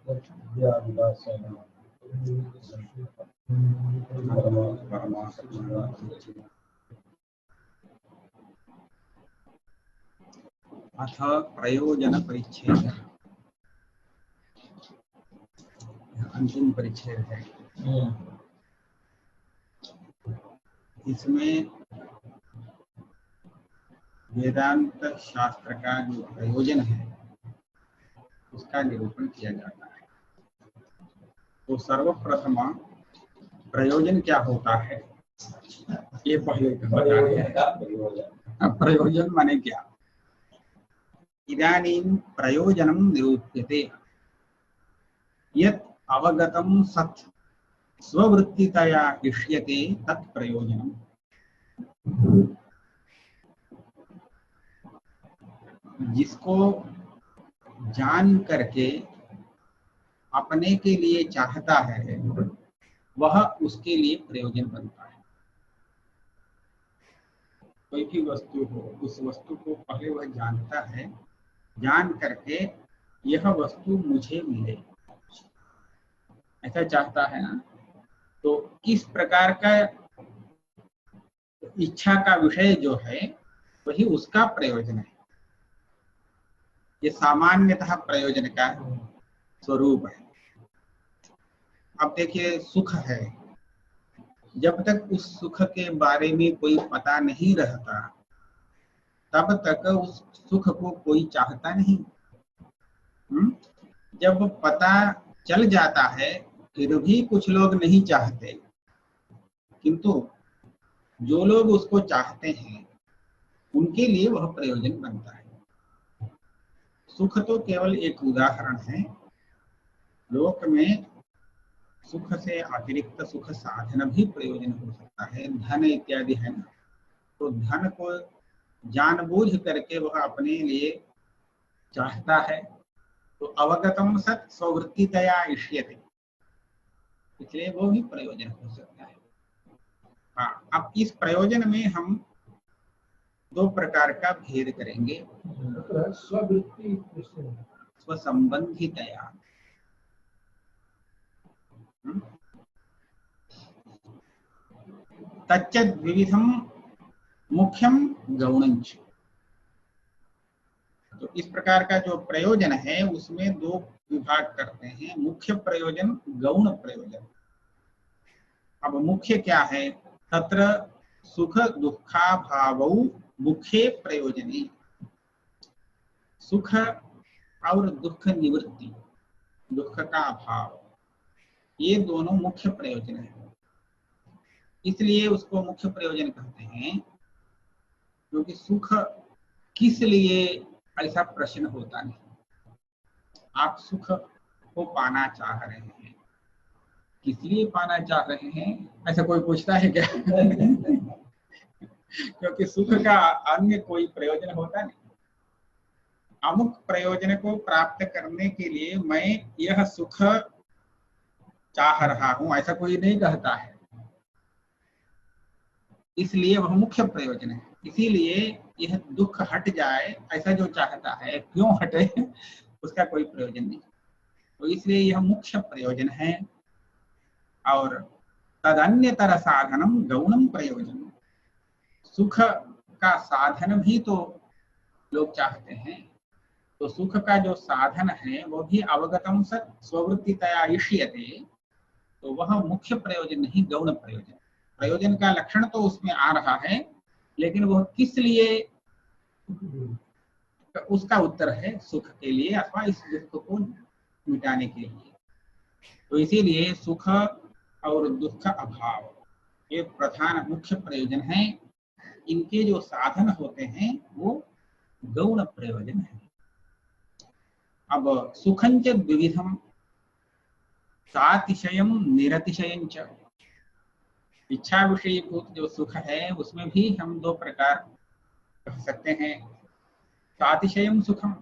अथ प्रयोजन परिच्छेद, अंतिम परिच्छेद है। इसमें वेदांत शास्त्र का जो प्रयोजन है उसका निरूपण किया जाता है। तो सर्वप्रथम प्रयोजन क्या होता है ये पहले प्रयोजन माने क्या। इदानीं प्रयोजनं निरूप्यते यत् अवगतं सत् स्ववृत्तितया इष्यते तत् प्रयोजनम्। जिसको जान करके अपने के लिए चाहता है वह उसके लिए प्रयोजन बनता है। कोई भी वस्तु हो, उस वस्तु को पहले वह जानता है, जान करके यह वस्तु मुझे मिले ऐसा चाहता है ना। तो किस प्रकार का इच्छा का विषय जो है वही उसका प्रयोजन है। ये सामान्यतः प्रयोजन का स्वरूप है। अब देखिए, सुख है, जब तक उस सुख के बारे में कोई पता नहीं रहता तब तक उस सुख को कोई चाहता नहीं। जब पता चल जाता है फिर भी कुछ लोग नहीं चाहते, किंतु जो लोग उसको चाहते हैं उनके लिए वह प्रयोजन बनता है। सुख तो केवल एक उदाहरण है। लोक में सुख से अतिरिक्त सुख साधन भी प्रयोजन हो सकता है, धन इत्यादि है ना। तो धन को जानबूझ करके वह अपने लिए चाहता है, तो अवगतम सत् स्ववृत्तितया इष्यते, इसलिए वो भी प्रयोजन हो सकता है। हाँ, अब इस प्रयोजन में हम दो प्रकार का भेद करेंगे। स्ववृत्ति स्वसंबंधितया, तच्चद विविधम मुख्यम गौणंच। तो इस प्रकार का जो प्रयोजन है उसमें दो विभाग करते हैं, मुख्य प्रयोजन, गौण प्रयोजन। अब मुख्य क्या है? तत्र सुख दुखाभावौ मुख्ये प्रयोजने। सुख और दुख निवृत्ति, दुख का अभाव, ये दोनों मुख्य प्रयोजन है। इसलिए उसको मुख्य प्रयोजन कहते हैं, क्योंकि सुख किस लिए ऐसा प्रश्न होता नहीं। आप सुख को पाना चाह रहे हैं, किस लिए पाना चाह रहे हैं ऐसा कोई पूछता है क्या? क्योंकि सुख का अन्य कोई प्रयोजन होता नहीं। अमुक प्रयोजन को प्राप्त करने के लिए मैं यह सुख चाह रहा हूं ऐसा कोई नहीं कहता है, इसलिए वह मुख्य प्रयोजन है। इसीलिए यह दुख हट जाए ऐसा जो चाहता है, क्यों हटे उसका कोई प्रयोजन नहीं, तो इसलिए यह मुख्य प्रयोजन है। और तदन्यतर साधनम गौणम प्रयोजन, सुख का साधन भी तो लोग चाहते हैं, तो सुख का जो साधन है वो भी अवगतम सत् स्ववृत्तितया इष्यते, तो वह मुख्य प्रयोजन नहीं, गौण प्रयोजन। प्रयोजन का लक्षण तो उसमें आ रहा है, लेकिन वह किस लिए, उसका उत्तर है सुख के लिए अथवा इस दुख को मिटाने के लिए। तो इसीलिए सुख और दुख अभाव ये प्रधान मुख्य प्रयोजन है। इनके जो साधन होते हैं वो गौण प्रयोजन है। अब सुखंच द्विविधम, सातिशयम निरतिशयं च। इच्छा विषयीभूत जो सुख है उसमें भी हम दो प्रकार कह सकते हैं। सातिशयम सुखम,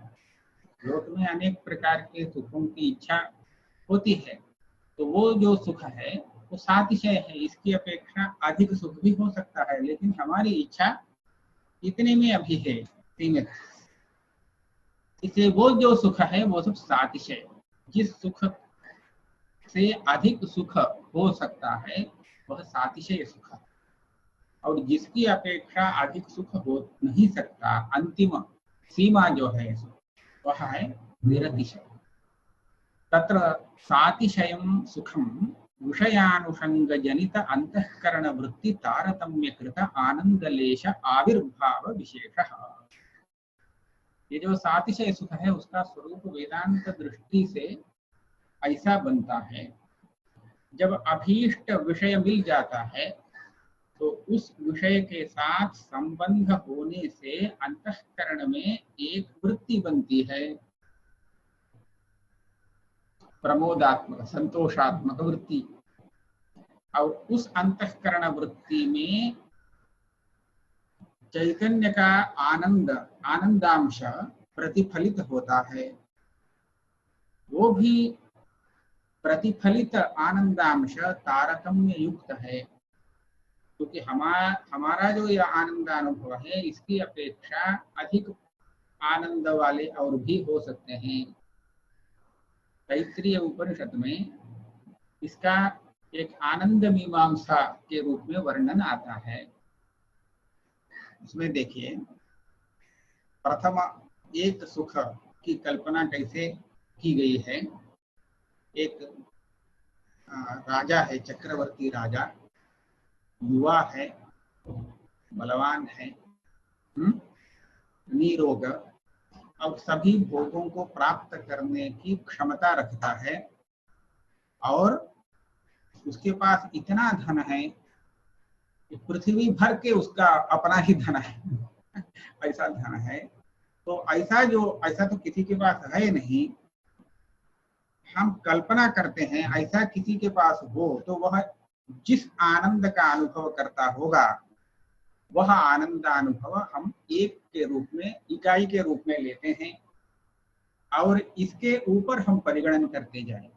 लोक में अनेक प्रकार के सुखों की इच्छा होती है, तो वो जो सुख है वो सातिशय है, इसकी अपेक्षा अधिक सुख भी हो सकता है, लेकिन हमारी इच्छा इतने में अभी है, सीमित। इसलिए वो जो सुख है वो सब सातिशय, जिस सुख से अधिक सुख हो सकता है वह सातिशय सुख है, और जिसकी अपेक्षा अधिक सुख हो नहीं सकता, अंतिम सीमा जो है वह है निरतिशय। तत्र सातिशयं सुखं विषयानुषंग जनित अंतःकरण वृत्ति तारतम्यकृत आनंदलेश आविर्भाव विशेषः। ये जो सातिशय सुख है उसका स्वरूप वेदांत दृष्टि से ऐसा बनता है, जब अभीष्ट विषय मिल जाता है तो उस विषय के साथ संबंध होने से अंतःकरण में एक वृत्ति बनती है, प्रमोदात्मक संतोषात्मक वृत्ति, और उस अंतःकरण वृत्ति में चैतन्य का आनंदांश प्रतिफलित होता है। वो भी प्रतिफलित आनंदांश तारतम्य युक्त है, क्योंकि हमारा जो यह आनंदानुभव है इसकी अपेक्षा अधिक आनंद वाले और भी हो सकते हैं। तैत्तिरीय उपनिषद में इसका एक आनंद मीमांसा के रूप में वर्णन आता है। इसमें देखिए, प्रथम एक सुख की कल्पना कैसे की गई है। एक राजा है, चक्रवर्ती राजा, युवा है, बलवान है, निरोग, और सभी भोगों को प्राप्त करने की क्षमता रखता है, और उसके पास इतना धन है कि पृथ्वी भर के उसका अपना ही धन है ऐसा धन है। तो ऐसा तो किसी के पास है नहीं। हम कल्पना करते हैं ऐसा किसी के पास हो तो वह जिस आनंद का अनुभव करता होगा वह आनंदानुभव हम एक के रूप में, इकाई के रूप में लेते हैं और इसके ऊपर हम परिगणन करते जाएंगे।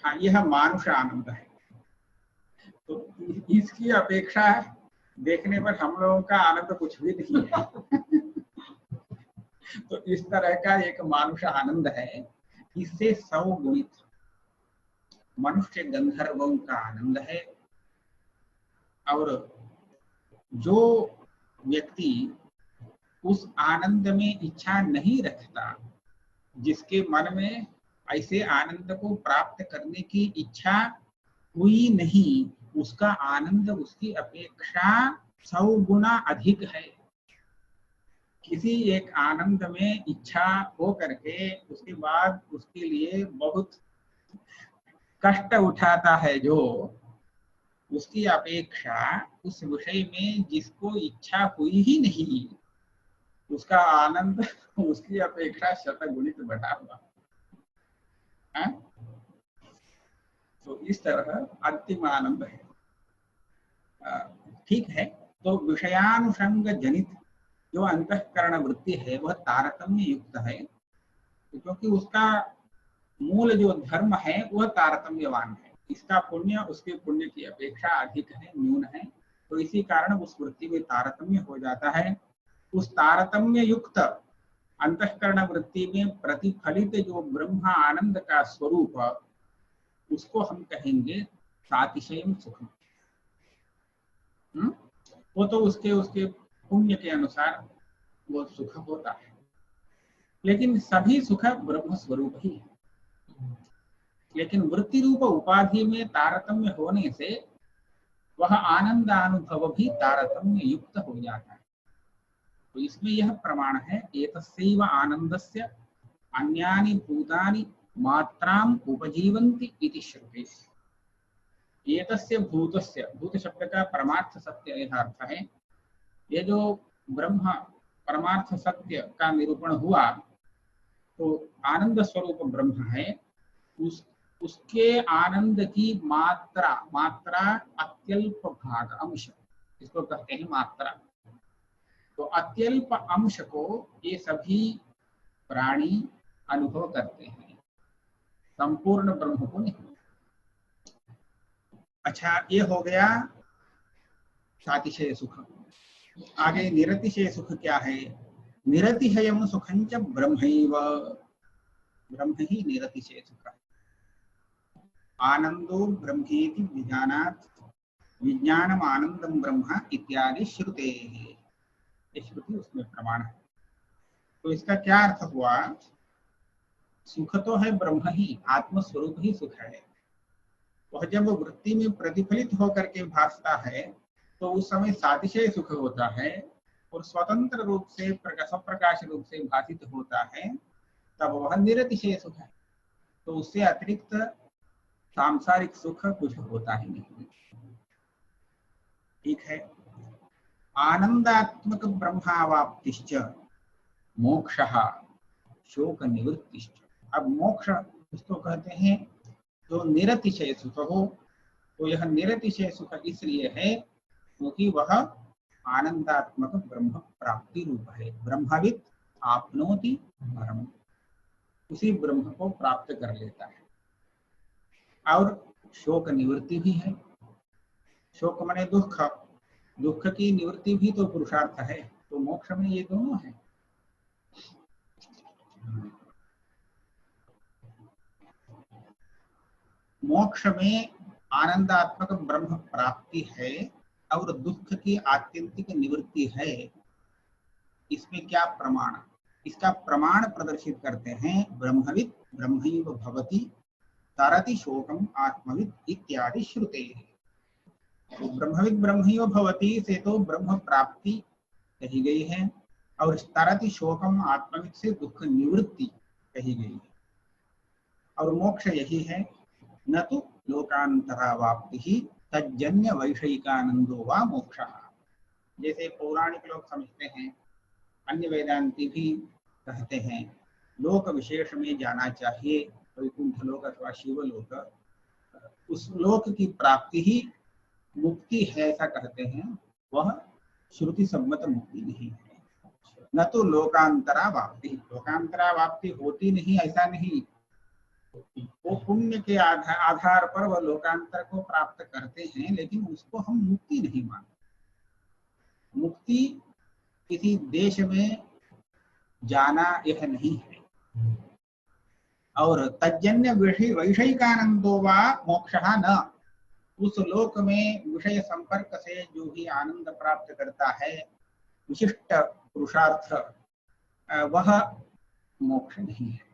हाँ, यह मानुष आनंद है। तो इसकी अपेक्षा देखने पर हम लोगों का आनंद कुछ भी नहीं है तो इस तरह का एक मानुष आनंद है। इससे 100 गुणित मनुष्य गंधर्वों का आनंद है। और जो व्यक्ति उस आनंद में इच्छा नहीं रखता, जिसके मन में ऐसे आनंद को प्राप्त करने की इच्छा हुई नहीं, उसका आनंद उसकी अपेक्षा 100 गुना अधिक है। किसी एक आनंद में इच्छा हो करके उसके बाद उसके लिए बहुत कष्ट उठाता है, जो उसकी अपेक्षा उस विषय में जिसको इच्छा हुई ही नहीं, उसका आनंद उसकी अपेक्षा शतगुणित बढ़ा हुआ। तो इस तरह अंतिम आनंद है। ठीक है, तो विषयानुषंग जनित जो अंतःकरण वृत्ति है वह तारतम्य युक्त है, क्योंकि उसका मूल जो धर्म है वह तारतम्यवान है। इसका पुण्य उसके पुण्य की अपेक्षा अधिक है, न्यून है, तो इसी कारण उस वृत्ति में तारतम्य हो जाता है। उस तारतम्य युक्त अंतःकरण वृत्ति में प्रतिफलित जो ब्रह्म आनंद का स्वरूप, उसको हम कहेंगे सातिशयम सुखम। वो तो उसके पुण्य के अनुसार वो सुख होता है, लेकिन सभी सुख ब्रह्म स्वरूप ही है। लेकिन वृत्ति रूप उपाधि में तारतम्य होने से वह आनंद अनुभव भी तारतम्य युक्त हो जाता है। तो इसमें यह प्रमाण है, एतस्यैव आनंदस्य अन्यानि भूतानि मात्राम उपजीवन्ति इति श्रुति। एतस्य भूतस्य, भूत शब्द का परमार्थ सत्य अर्थ है। ये जो ब्रह्म परमार्थ सत्य का निरूपण हुआ, तो आनंद स्वरूप ब्रह्म है, उसके आनंद की मात्रा अत्यल्प भाग, अंश, इसको कहते हैं मात्रा। तो अत्यल्प अंश को ये सभी प्राणी अनुभव करते हैं, संपूर्ण ब्रह्म को नहीं। अच्छा, ये हो गया सातिशय सुख। आगे निरतिशय सुख क्या है? निरतिशयं सुखं च ब्रह्मैव, ब्रह्म ही निरतिशय सुख है। आनंदो ब्रह्मेति विजानात् विज्ञानम आनंदम ब्रह्म इत्यादि श्रुते, ये श्रुति उसमें प्रमाण है। तो इसका क्या अर्थ हुआ, सुख तो है ब्रह्म ही, आत्मस्वरूप ही सुख है। वह जब वृत्ति में प्रतिफलित होकर के भासता है तो उस समय सातिशय सुख होता है, और स्वतंत्र रूप से स्वप्रकाश रूप से भाषित होता है तब वह निरतिशय सुख है। तो उससे अतिरिक्त सांसारिक सुख कुछ होता ही नहीं। ठीक है। आनंदात्मक ब्रह्मावाप्तिश्च मोक्षः शोक निवृत्तिश्च। अब मोक्ष इसको कहते हैं जो निरतिशय सुख हो। तो यह निरतिशय सुख इसलिए है क्योंकि वह आनंदात्मक ब्रह्म प्राप्ति रूप है। ब्रह्मविद आपनोति परम, उसी ब्रह्म को प्राप्त कर लेता है। और शोक निवृत्ति भी है। शोक माने दुख, दुख की निवृत्ति भी तो पुरुषार्थ है। तो मोक्ष में ये दोनों है। मोक्ष में आनंदात्मक ब्रह्म प्राप्ति है और दुख की आत्यंतिक निवृत्ति है। इसमें क्या प्रमाण, इसका प्रमाण प्रदर्शित करते हैं। ब्रह्मविद ब्रह्मैव भवति तरति शोकम आत्मविद इत्यादि श्रुते। तो ब्रह्मविद ब्रह्मैव भवति से तो ब्रह्म प्राप्ति कही गई है, और तरति शोकम आत्मविद से दुख निवृत्ति कही गई है। और मोक्ष यही है, न तो लोकांतरावाप्ति ही तज्जन्य वैषयिकानंदो वा मोक्षः। जैसे पौराणिक लोग समझते हैं, अन्य वेदांती भी कहते हैं लोक विशेष में जाना चाहिए, वैकुंठ लोक अथवा शिवलोक, उस लोक की प्राप्ति ही मुक्ति है ऐसा कहते हैं। वह श्रुति सम्मत मुक्ति नहीं है। न तो लोकांतरावाप्ति, लोकांतरावाप्ति होती नहीं ऐसा नहीं, वो पुण्य के आधार पर वह लोकांतर को प्राप्त करते हैं, लेकिन उसको हम मुक्ति नहीं मानते। मुक्ति किसी देश में जाना यह नहीं है। और तज्जन्य वैषयिकानंदो वा मोक्षः न, उस लोक में विषय संपर्क से जो भी आनंद प्राप्त करता है, विशिष्ट पुरुषार्थ, वह मोक्ष नहीं है।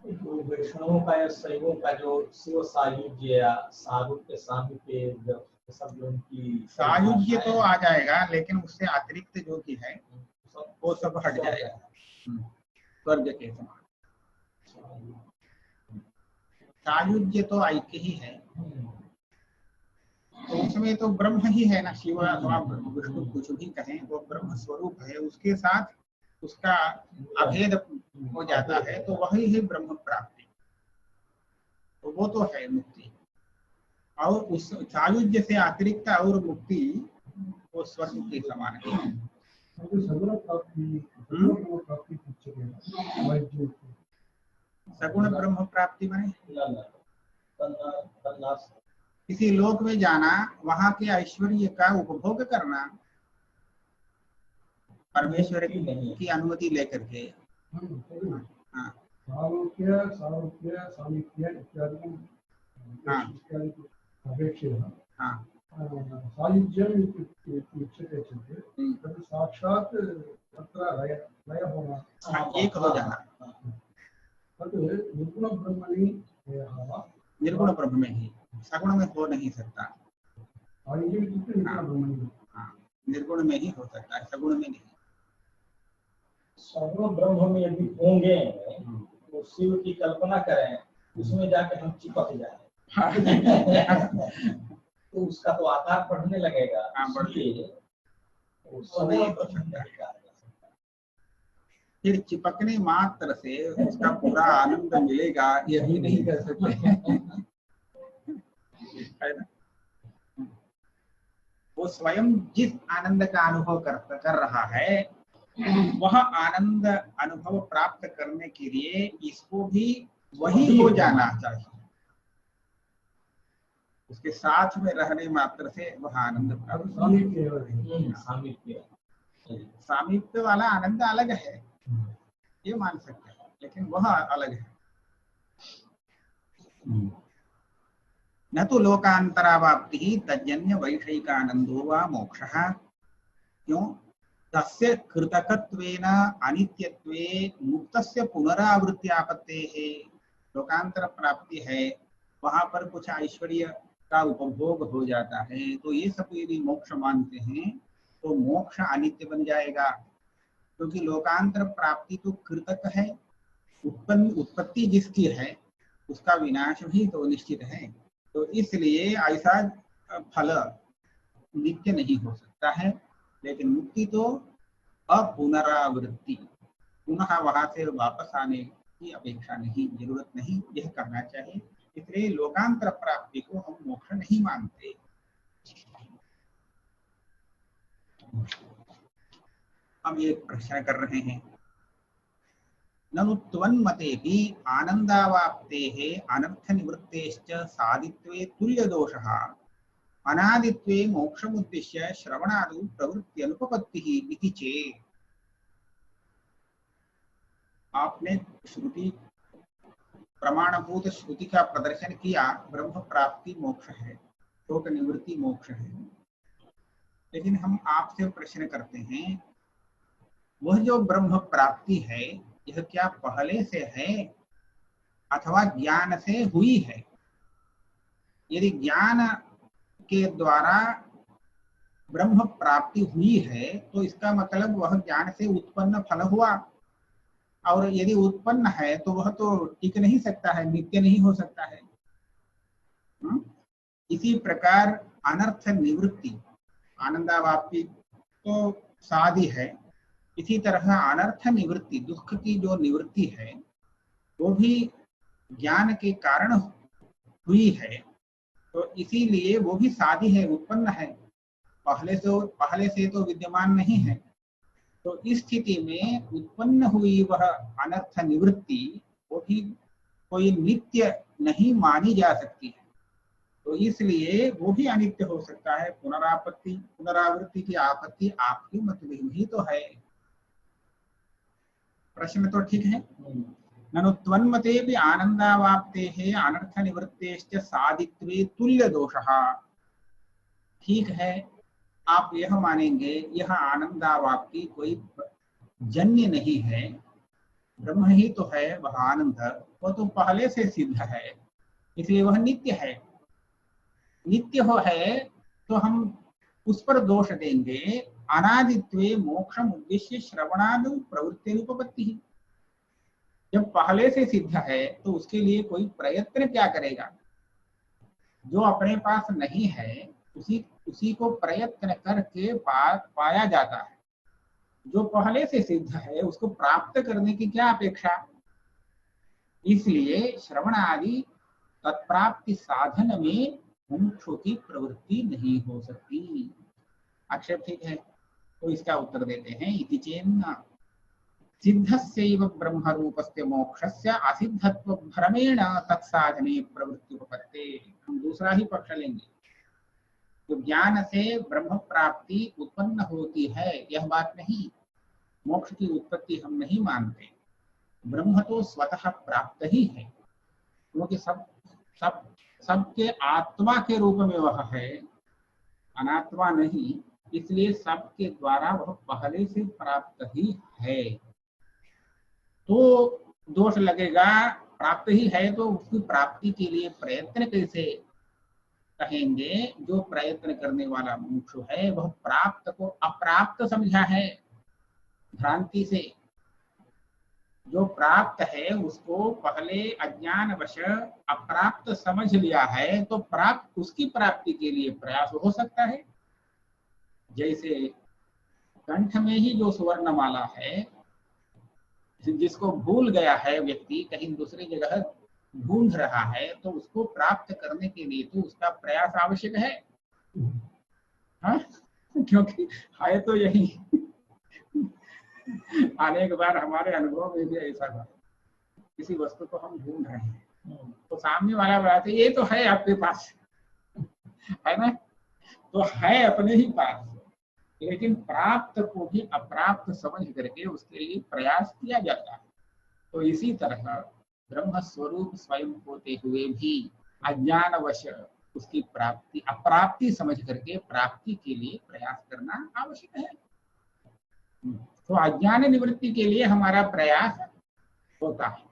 तो वैष्णवों का या शैवों का जो शिव सायुज्य या सारूप्य सामीप्य सब जो उनकी सायुज्य तो आ जाएगा, लेकिन उससे अतिरिक्त जो भी है वो सब हट जाएगा स्वर्ग के समान। सायुज्य तो ऐक्य ही है, तो उसमें तो ब्रह्म ही है ना। शिव अथवा विष्णु कुछ भी कहें, वो ब्रह्म स्वरूप है, उसके साथ उसका अभेद हो जाता है, तो वही है ब्रह्म प्राप्ति। तो वो तो है मुक्ति। और उस सायुज्य से अतिरिक्त और मुक्ति वो स्वर्ग के समान है। सगुण ब्रह्म प्राप्ति माने किसी लोक में जाना, वहां के ऐश्वर्य का उपभोग करना, परमेश्वर की अनुमति लेकर के। हाँ हाँ सायुज्यम् उच्यते चेत् तद् साक्षात् तत्र लयः होना, एक हो जाना। तद् निर्गुणब्रह्मणि वा निर्गुण ब्रह्म में ही, सगुण में हो नहीं सकता। सायुज्यम् इत्युक्ते निर्गुणब्रह्मणि। हाँ, निर्गुण में ही हो सकता है, सगुण में नहीं। सगुण ब्रह्म में यदि होंगे तो शिव की कल्पना करें, उसमें जाके हम चिपक जाए तो उसका तो आकार बढ़ने लगेगा। फिर चिपकने मात्र से उसका पूरा आनंद मिलेगा यही नहीं कर सकते है ना। वो स्वयं जिस आनंद का अनुभव कर रहा है, वह आनंद अनुभव प्राप्त करने के लिए इसको भी वही हो जाना चाहिए। उसके साथ में रहने मात्र से वह आनंद प्राप्त। सामीप्य वाला आनंद अलग है, ये मान सकते हैं, लेकिन वह अलग है। न तो लोकांतरावाप्ति तज्जन्य वैषयिक आनंदो वा मोक्षः। क्यों? तस्य कृतकत्वेन अनित्यत्वे मुक्तस्य पुनरावृत्ति आपत्तेः। लोकांतर प्राप्ति है, वहां पर कुछ ऐश्वर्य का उपभोग हो जाता है, तो ये सब यदि मोक्ष मानते हैं तो मोक्ष अनित्य बन जाएगा, क्योंकि लोकांतर प्राप्ति तो कृतक है, उत्पत्ति जिसकी है उसका विनाश भी तो निश्चित है, तो इसलिए ऐसा फल नित्य नहीं हो सकता है। लेकिन मुक्ति तो अपुनरावृत्ति, पुनः वहां से वापस आने की अपेक्षा नहीं, जरूरत नहीं, यह कहना चाहिए। इसलिए लोकांतर प्राप्ति को हम मोक्ष नहीं मानते। हम एक प्रश्न कर रहे हैं, ननु त्वन्मतेऽपि आनन्दावाप्तेः अनर्थ निवृत्तेश्च सादित्वे तुल्यदोषः अनादित्वे मोक्षमुद्दिश्य श्रवणादौ प्रवृत्ति अनुपपत्तिः इति चेत्। आपने श्रुति प्रमाणभूत श्रुति का प्रदर्शन किया, ब्रह्म प्राप्ति मोक्ष है, शोक निवृत्ति मोक्ष है, लेकिन हम आपसे प्रश्न करते हैं, वह जो ब्रह्म प्राप्ति है यह क्या पहले से है अथवा ज्ञान से हुई है? यदि ज्ञान के द्वारा ब्रह्म प्राप्ति हुई है तो इसका मतलब वह ज्ञान से उत्पन्न फल हुआ, और यदि उत्पन्न है तो वह तो टिक नहीं सकता है, नित्य नहीं हो सकता है। इसी प्रकार अनर्थ निवृत्ति, आनंदावाप्ति तो साधी है, इसी तरह अनर्थ निवृत्ति, दुख की जो निवृत्ति है वो भी ज्ञान के कारण हुई है, तो इसीलिए वो भी साधी है, उत्पन्न है, पहले से तो विद्यमान नहीं है। तो इस स्थिति में उत्पन्न हुई वह अनर्थ निवृत्ति वो भी कोई नित्य नहीं मानी जा सकती है, तो इसलिए वो भी अनित्य हो सकता है। पुनरावृत्ति की आपत्ति आपके मत में ही तो है। प्रश्न तो ठीक है। ननु त्वन्मतेऽपि आनन्दावाप्तेः अनर्थ निवृत्तेश्च सादित्वे तुल्य दोषः। ठीक है, आप यह मानेंगे यह आनंदावाप्ति कोई जन्य नहीं है, ब्रह्म ही तो है वह आनंद, वह तो पहले से सिद्ध है, इसलिए वह नित्य है। नित्य हो है तो हम उस पर दोष देंगे, अनादित्वे मोक्षम उद्देश्य श्रवणादि प्रवृत्ति उपपत्ति। जब पहले से सिद्ध है तो उसके लिए कोई प्रयत्न क्या करेगा? जो अपने पास नहीं है उसी को प्रयत्न करके पाया जाता है। जो पहले से सिद्ध है उसको प्राप्त करने की क्या अपेक्षा? इसलिए श्रवण आदि तत्प्राप्ति साधन में मुमुक्षु की प्रवृत्ति नहीं हो सकती। आक्षेप ठीक है, तो इसका उत्तर देते हैं, इति चेन्न सिद्धस्यैव ब्रह्म रूपस्य मोक्षस्य असिद्धत्व भ्रमेण तत्साधने प्रवृत्ति उपपत्ते। हम दूसरा ही पक्ष लेंगे, तो ज्ञान से ब्रह्म प्राप्ति उत्पन्न होती है यह बात नहीं, मोक्ष की उत्पत्ति हम नहीं मानते। ब्रह्म तो स्वतः प्राप्त ही है, क्योंकि सबके आत्मा के रूप में वह है, अनात्मा नहीं, इसलिए सबके द्वारा वह पहले से प्राप्त ही है। तो दोष लगेगा, प्राप्त ही है तो उसकी प्राप्ति के लिए प्रयत्न कैसे कहेंगे? जो प्रयत्न करने वाला मुमुक्षु है वह प्राप्त को अप्राप्त समझा है भ्रांति से। जो प्राप्त है उसको पहले अज्ञान वश अप्राप्त समझ लिया है, तो उसकी प्राप्ति के लिए प्रयास हो सकता है। जैसे कंठ में ही जो सुवर्णमाला है, जिसको भूल गया है व्यक्ति, कहीं दूसरी जगह ढूंढ रहा है, तो उसको प्राप्त करने के लिए तो उसका प्रयास आवश्यक है। हाँ? क्योंकि है तो यही। अनेक बार हमारे अनुभव में भी ऐसा हुआ, किसी वस्तु को हम ढूंढ रहे हैं तो सामने वाला बताते ये तो है आपके पास, है ना, तो है अपने ही पास, लेकिन प्राप्त को भी अप्राप्त समझ करके उसके लिए प्रयास किया जाता है। तो इसी तरह ब्रह्म स्वरूप स्वयं होते हुए भी अज्ञानवश उसकी प्राप्ति अप्राप्ति समझ करके प्राप्ति के लिए प्रयास करना आवश्यक है। तो अज्ञान निवृत्ति के लिए हमारा प्रयास होता है।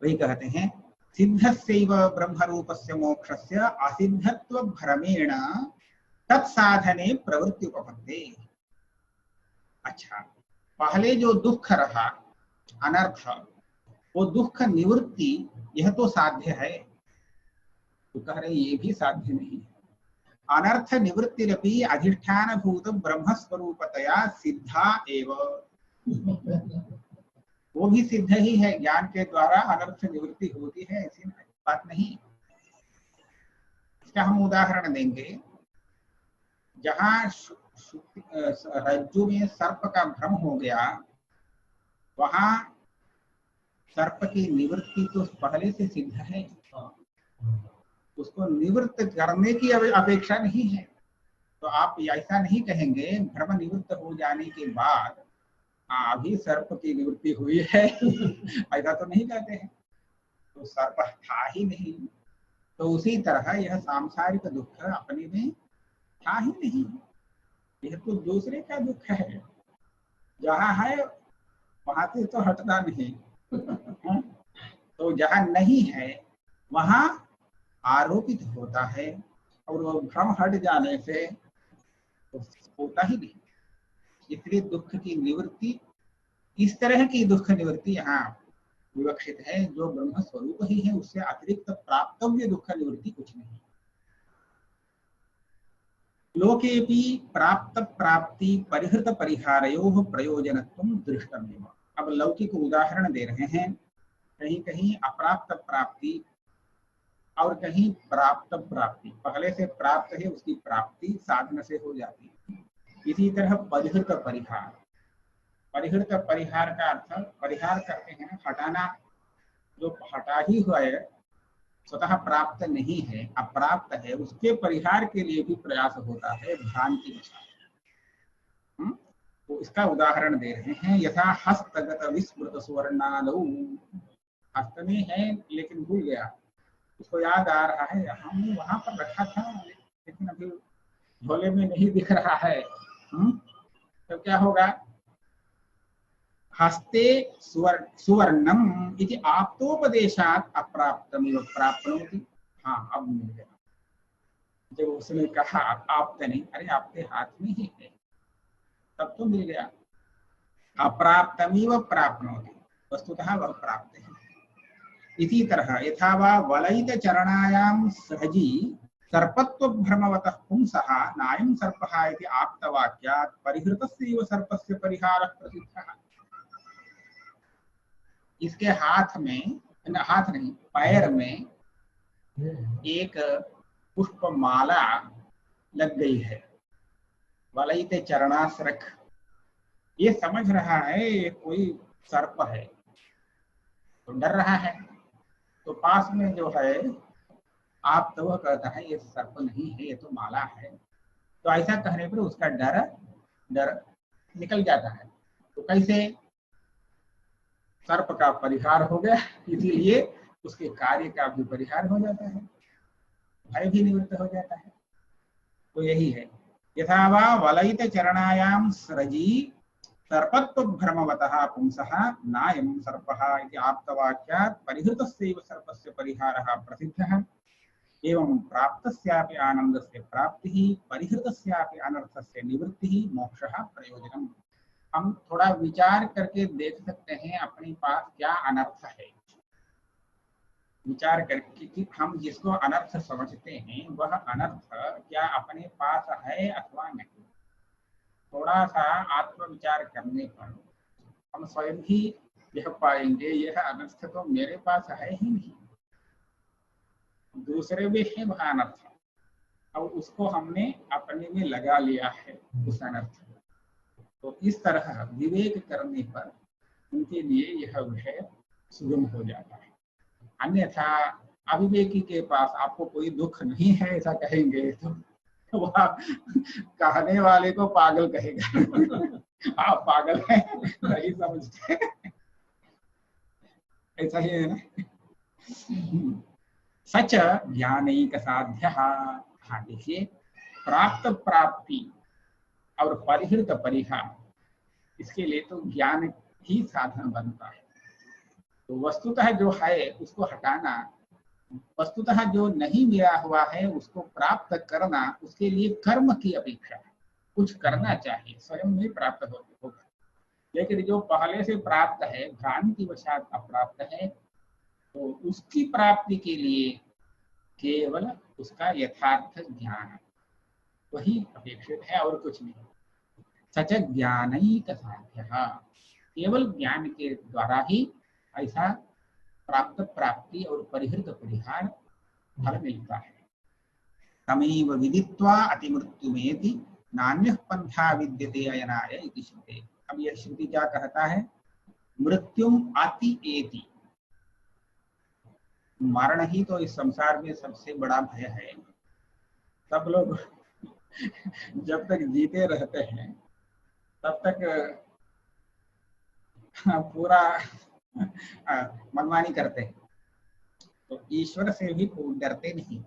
वही कहते हैं सिद्धस्यैव ब्रह्मरूपस्य मोक्षस्य असिद्धत्व भ्रमेण तत्साधने प्रवृत्ति उपपत्ते। अच्छा, पहले जो दुख रहा अनर्थ, वो दुख निवृत्ति यह तो साध्य है, तो कह रहे ये भी साध्य नहीं है। अनर्थ निवृत्तिरपि अधिष्ठानभूत ब्रह्मस्वरूपतया सिद्धा एव, वो भी सिद्ध ही है, ज्ञान के द्वारा अनर्थ निवृत्ति होती है, ऐसी बात नहीं। इसका हम उदाहरण देंगे। जहाँ रज्जु में सर्प का भ्रम हो गया, वहां सर्प की निवृत्ति तो पहले से सिद्ध है, उसको निवृत्त करने की अपेक्षा नहीं है। तो आप ऐसा नहीं कहेंगे भ्रम निवृत्त हो जाने के बाद अभी सर्प की निवृत्ति हुई है ऐसा तो नहीं कहते हैं, तो सर्प था ही नहीं। तो उसी तरह यह सांसारिक दुख अपने में था ही नहीं, यह तो दूसरे का दुख है, जहाँ है वहां से तो हटता नहीं तो जहाँ नहीं है वहां आरोपित होता है, और वो भ्रम हट जाने से तो होता ही नहीं। इसलिए दुख की निवृत्ति, इस तरह की दुख निवृत्ति यहाँ विवक्षित है, जो ब्रह्म स्वरूप ही है, उससे अतिरिक्त प्राप्तव्य दुख निवृत्ति कुछ नहीं। लोकेपि प्राप्त प्राप्ति परिहृत परिहारयोः प्रयोजनत्वं दृष्टमेव। अब लौकिक उदाहरण दे रहे हैं, कहीं कहीं अप्राप्त प्राप्ति और कहीं प्राप्त प्राप्ति, पहले से प्राप्त है उसकी प्राप्ति साधन से हो जाती है। इसी तरह परिहृत परिहार, परिहृत परिहार का अर्थ, परिहार करते हैं हटाना, जो हटा ही हुआ है स्वतः प्राप्त नहीं है, अप्राप्त है, उसके परिहार के लिए भी प्रयास होता है भ्रांति के साथ। तो इसका उदाहरण दे रहे हैं, यथा हस्तगत विस्मृत सुवर्णालौ, हस्त में है लेकिन भूल गया, उसको याद आ रहा है हमने वहां पर रखा था लेकिन अभी झोले में नहीं दिख रहा है, तो क्या होगा? हस्ते सुवर्णम इति आप्तोपदेशात् अप्राप्तमिव प्राप्नोति। हाँ, अब मिल गया। जब उसने कहा आपते नहीं, अरे आपके हाथ में ही है, तब तो मिल गया। अप्राप्तमिव प्राप्नोति, वस्तुतः वह प्राप्त है। इसी तरह यथा वा वलयित चरणायां सहजी सर्पत्व भ्रमवतः पुंसः नायं सर्पः इति आप्तवाक्यात् परिहृतस्यैव सर्पस्य परिहारः प्रसिद्धः। इसके हाथ में, हाथ नहीं, पैर में एक पुष्पमाला लग गई है, वलयित चरणासरख, ये समझ रहा है ये कोई सर्प है, तो डर रहा है। तो पास में जो है आप तो वह कहता है ये सर्प नहीं है, ये तो माला है। तो ऐसा कहने पर उसका डर निकल जाता है। तो कैसे? सर्प का परिहार हो गया, इसीलिए उसके कार्य का भी परिहार हो जाता है, भय भी निवृत्त हो जाता है। तो यही है, यथा वा वलयित चरणायां स्रजी सर्पत्व भ्रमवतः पुंसः नायं सर्पः इति आप्तवाक्यात् परिहृतस्यैव सर्पस्य परिहारः प्रसिद्धः। एवं प्राप्तस्यापि आनंदस्य प्राप्तिः परिहृतस्यापि अनर्थस्य निवृत्तिः मोक्षः प्रयोजनम्। हम थोड़ा विचार करके देख सकते हैं अपने पास क्या अनर्थ है, विचार करके कि हम जिसको अनर्थ समझते हैं वह अनर्थ क्या अपने पास है अथवा नहीं। थोड़ा सा आत्मविचार करने पर हम स्वयं ही यह पाएंगे यह अनर्थ तो मेरे पास है ही नहीं, दूसरे में है वह अनर्थ, और उसको हमने अपने में लगा लिया है उस अनर्थ। तो इस तरह विवेक करने पर उनके लिए यह विषय सुगम हो जाता है। अन्यथा अविवेकी के पास आपको कोई दुख नहीं है ऐसा कहेंगे तो वह कहने वाले को पागल कहेगा। आप पागल हैं, नहीं समझते, ऐसा ही है ना। सच ज्ञानैक साध्य। हाँ देखिए, प्राप्त प्राप्ति और परिहृत परिहार, इसके लिए तो ज्ञान ही साधन बनता है। तो वस्तुतः जो है उसको हटाना, वस्तुतः जो नहीं मिला हुआ है उसको प्राप्त करना, उसके लिए कर्म की अपेक्षा है, कुछ करना चाहिए, स्वयं नहीं प्राप्त होगा। लेकिन जो पहले से प्राप्त है, भ्रांति वशात अप्राप्त है, तो उसकी प्राप्ति के लिए केवल उसका यथार्थ ज्ञान वही अपेक्षित है और कुछ नहीं। सच ज्ञानैक साध्य, केवल ज्ञान के द्वारा ही ऐसा प्राप्त प्राप्ति और परिहृत परिहार फल मिलता है। तमेव विदित्वा अतिमृत्युमेति नान्यः पंथा विद्यते अयनाय इति श्रुते। अब यह श्रुति क्या कहता है? मृत्युम अति एति, मरण ही तो इस संसार में सबसे बड़ा भय है। सब लोग जब तक जीते रहते हैं तब तक पूरा मनमानी करते हैं, तो ईश्वर से भी डरते नहीं।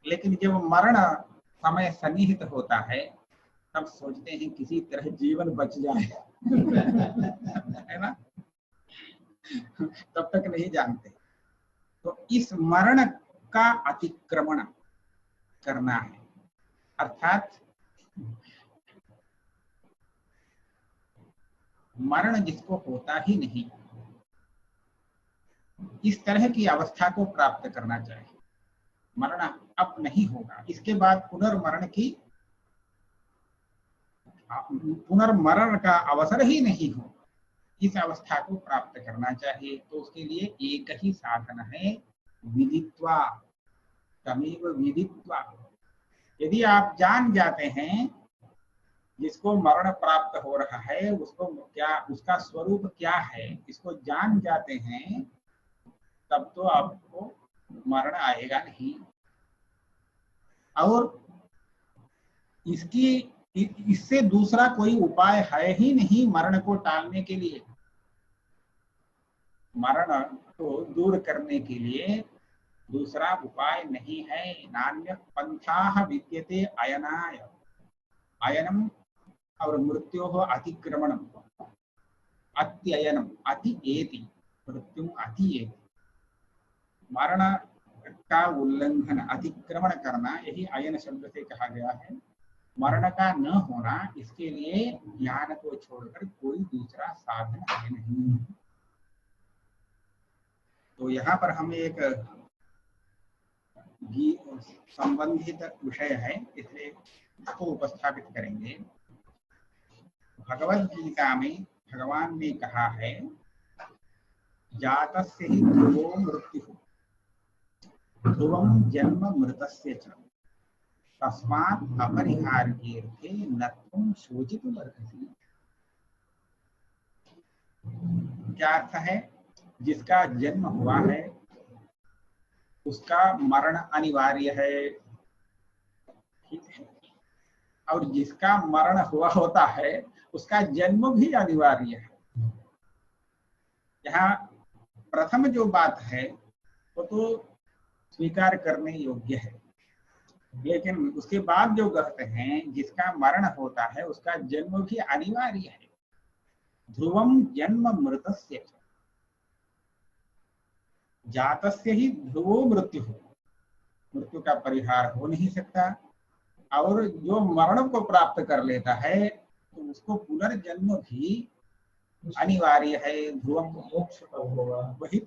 लेकिन जब मरण समय सन्निहित होता है तब सोचते हैं किसी तरह जीवन बच जाए है ना, तब तक नहीं जानते। तो इस मरण का अतिक्रमण करना है, अर्थात मरण जिसको होता ही नहीं, इस तरह की अवस्था को प्राप्त करना चाहिए। मरण अब नहीं होगा, इसके बाद पुनर्मरण का अवसर ही नहीं हो, इस अवस्था को प्राप्त करना चाहिए। तो उसके लिए एक ही साधन है, विदित्वा, तमेव विदित्वा। यदि आप जान जाते हैं जिसको मरण प्राप्त हो रहा है उसको क्या, उसका स्वरूप क्या है, इसको जान जाते हैं, तब तो आपको मरण आएगा नहीं। और इससे दूसरा कोई उपाय है ही नहीं मरण को टालने के लिए। मरण को दूर करने के लिए दूसरा उपाय नहीं है। नान्य पंथा विद्यते अयनाय, अयनम और मृत्यु अतिक्रमणम, अत्ययनम, अति एति, मृत्यु अति एति, मरण का उल्लंघन, अतिक्रमण करना, यही अयन शब्द से कहा गया है। मरण का न होना, इसके लिए ज्ञान को छोड़कर कोई दूसरा साधन है नहीं। तो यहाँ पर हम एक संबंधित विषय है, इसलिए इसको उपस्थापित करेंगे। भगवद गीता में भगवान ने कहा है, जातस्य हि ध्रुवो मृत्युः, ध्रुवं जन्म मृतस्य च, तस्मात् अपरिहार्येऽर्थे न त्वं शोचितुमर्हसि। क्या अर्थ है? जिसका जन्म हुआ है उसका मरण अनिवार्य है, ठीक है, और जिसका मरण हुआ होता है उसका जन्म भी अनिवार्य है। यहाँ प्रथम जो बात है वो तो स्वीकार करने योग्य है, लेकिन उसके बाद जो कहते हैं जिसका मरण होता है उसका जन्म भी अनिवार्य है। ध्रुवम जन्म मृतस्य, जातस्य ही ध्रुवो मृत्यु, मृत्यु का परिहार हो नहीं सकता। और जो मरण को प्राप्त कर लेता है तो उसको पुनर्जन्म भी अनिवार्य है। ध्रुवम, मोक्ष कब होगा? वही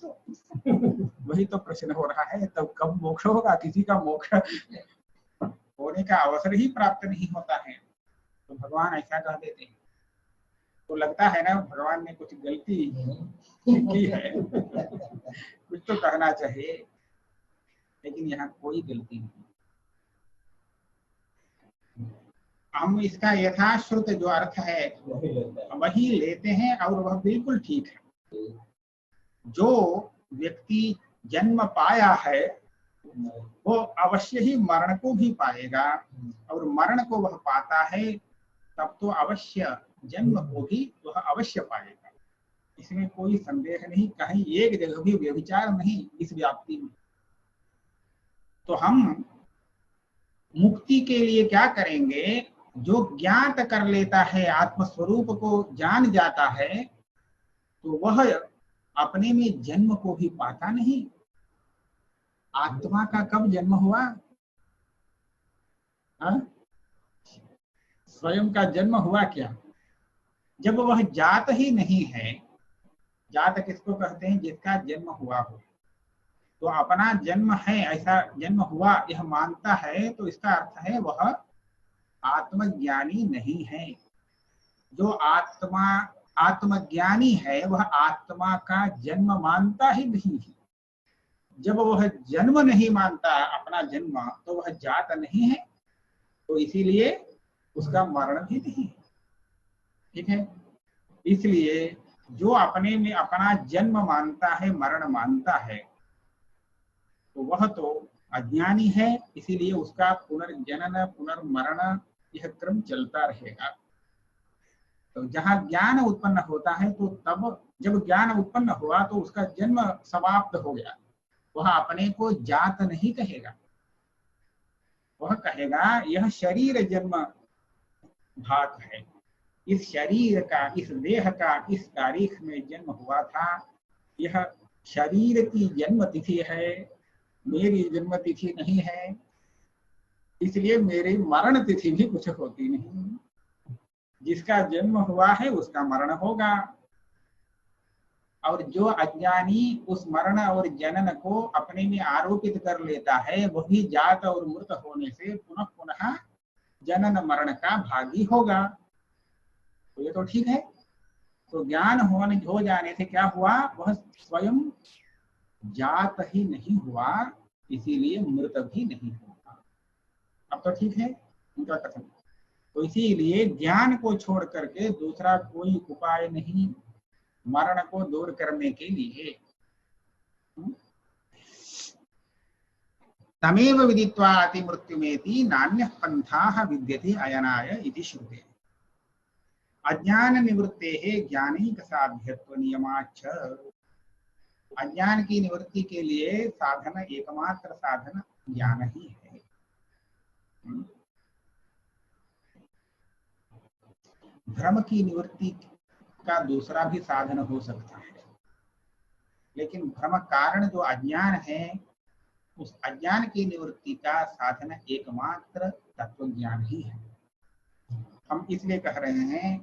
तो प्रश्न हो रहा है, तब कब मोक्ष होगा? किसी का मोक्ष होने का अवसर ही प्राप्त नहीं होता है, तो भगवान ऐसा कह देते हैं। तो लगता है ना भगवान ने कुछ गलती की है, कुछ तो कहना चाहिए, लेकिन यहाँ कोई गलती नहीं। हम इसका यथाश्रुत जो अर्थ है वही लेते हैं और वह बिल्कुल ठीक है। जो व्यक्ति जन्म पाया है वो अवश्य ही मरण को भी पाएगा, और मरण को वह पाता है तब तो अवश्य जन्म को भी वह अवश्य पाएगा। इसमें कोई संदेह नहीं, कहीं एक जगह भी व्यभिचार नहीं इस व्याप्ति में। तो हम मुक्ति के लिए क्या करेंगे? जो ज्ञात कर लेता है, आत्मस्वरूप को जान जाता है, तो वह अपने में जन्म को भी पाता नहीं। आत्मा का कब जन्म हुआ? स्वयं का जन्म हुआ क्या? जब वह जात ही नहीं है। जात किसको कहते हैं? जिसका जन्म हुआ हो। तो अपना जन्म है, ऐसा जन्म हुआ यह मानता है, तो इसका अर्थ है वह आत्मज्ञानी नहीं है। जो आत्मज्ञानी है वह आत्मा का जन्म मानता ही नहीं है। जब वह जन्म नहीं मानता अपना जन्म, तो वह जात नहीं है, तो इसीलिए उसका मरण भी नहीं है। ठीक है? इसलिए जो अपने में अपना जन्म मानता है, मरण मानता है, तो वह तो अज्ञानी है। इसीलिए उसका पुनर्जनन पुनर्मरण यह क्रम चलता रहेगा। तो जहाँ ज्ञान उत्पन्न होता है, तो तब जब ज्ञान उत्पन्न हुआ तो उसका जन्म समाप्त हो गया। वह अपने को जात नहीं कहेगा, वह कहेगा यह शरीर जन्म भाग है। इस शरीर का, इस देह का इस तारीख में जन्म हुआ था। यह शरीर की जन्म तिथि है, मेरी जन्म तिथि नहीं है, इसलिए मेरी मरण तिथि भी कुछ होती नहीं। जिसका जन्म हुआ है उसका मरण होगा, और जो अज्ञानी उस मरण और जनन को अपने में आरोपित कर लेता है, वही जात और मृत होने से पुनः पुनः जनन मरण का भागी होगा। तो ये तो ठीक है। तो ज्ञान हो जाने से क्या हुआ? वह स्वयं जात ही नहीं हुआ, इसीलिए मृत भी नहीं हुआ। अब तो ठीक है उनका कथन। तो इसीलिए ज्ञान को छोड़ करके दूसरा कोई उपाय नहीं मरण को दूर करने के लिए। तमेव विदित्वा अति मृत्युमेति नान्यः पंथाः विद्यते अयनाय इति श्रुते। अज्ञान निवृत्तेः ज्ञानैक साध्यत्व नियमाच्च। अज्ञान की निवृत्ति के लिए साधन, एकमात्र साधन ज्ञान ही है। भ्रम की निवृत्ति का दूसरा भी साधन हो सकता है, लेकिन भ्रम कारण जो अज्ञान है, उस अज्ञान की निवृत्ति का साधन एकमात्र तत्व ज्ञान ही है। हम इसलिए कह रहे हैं,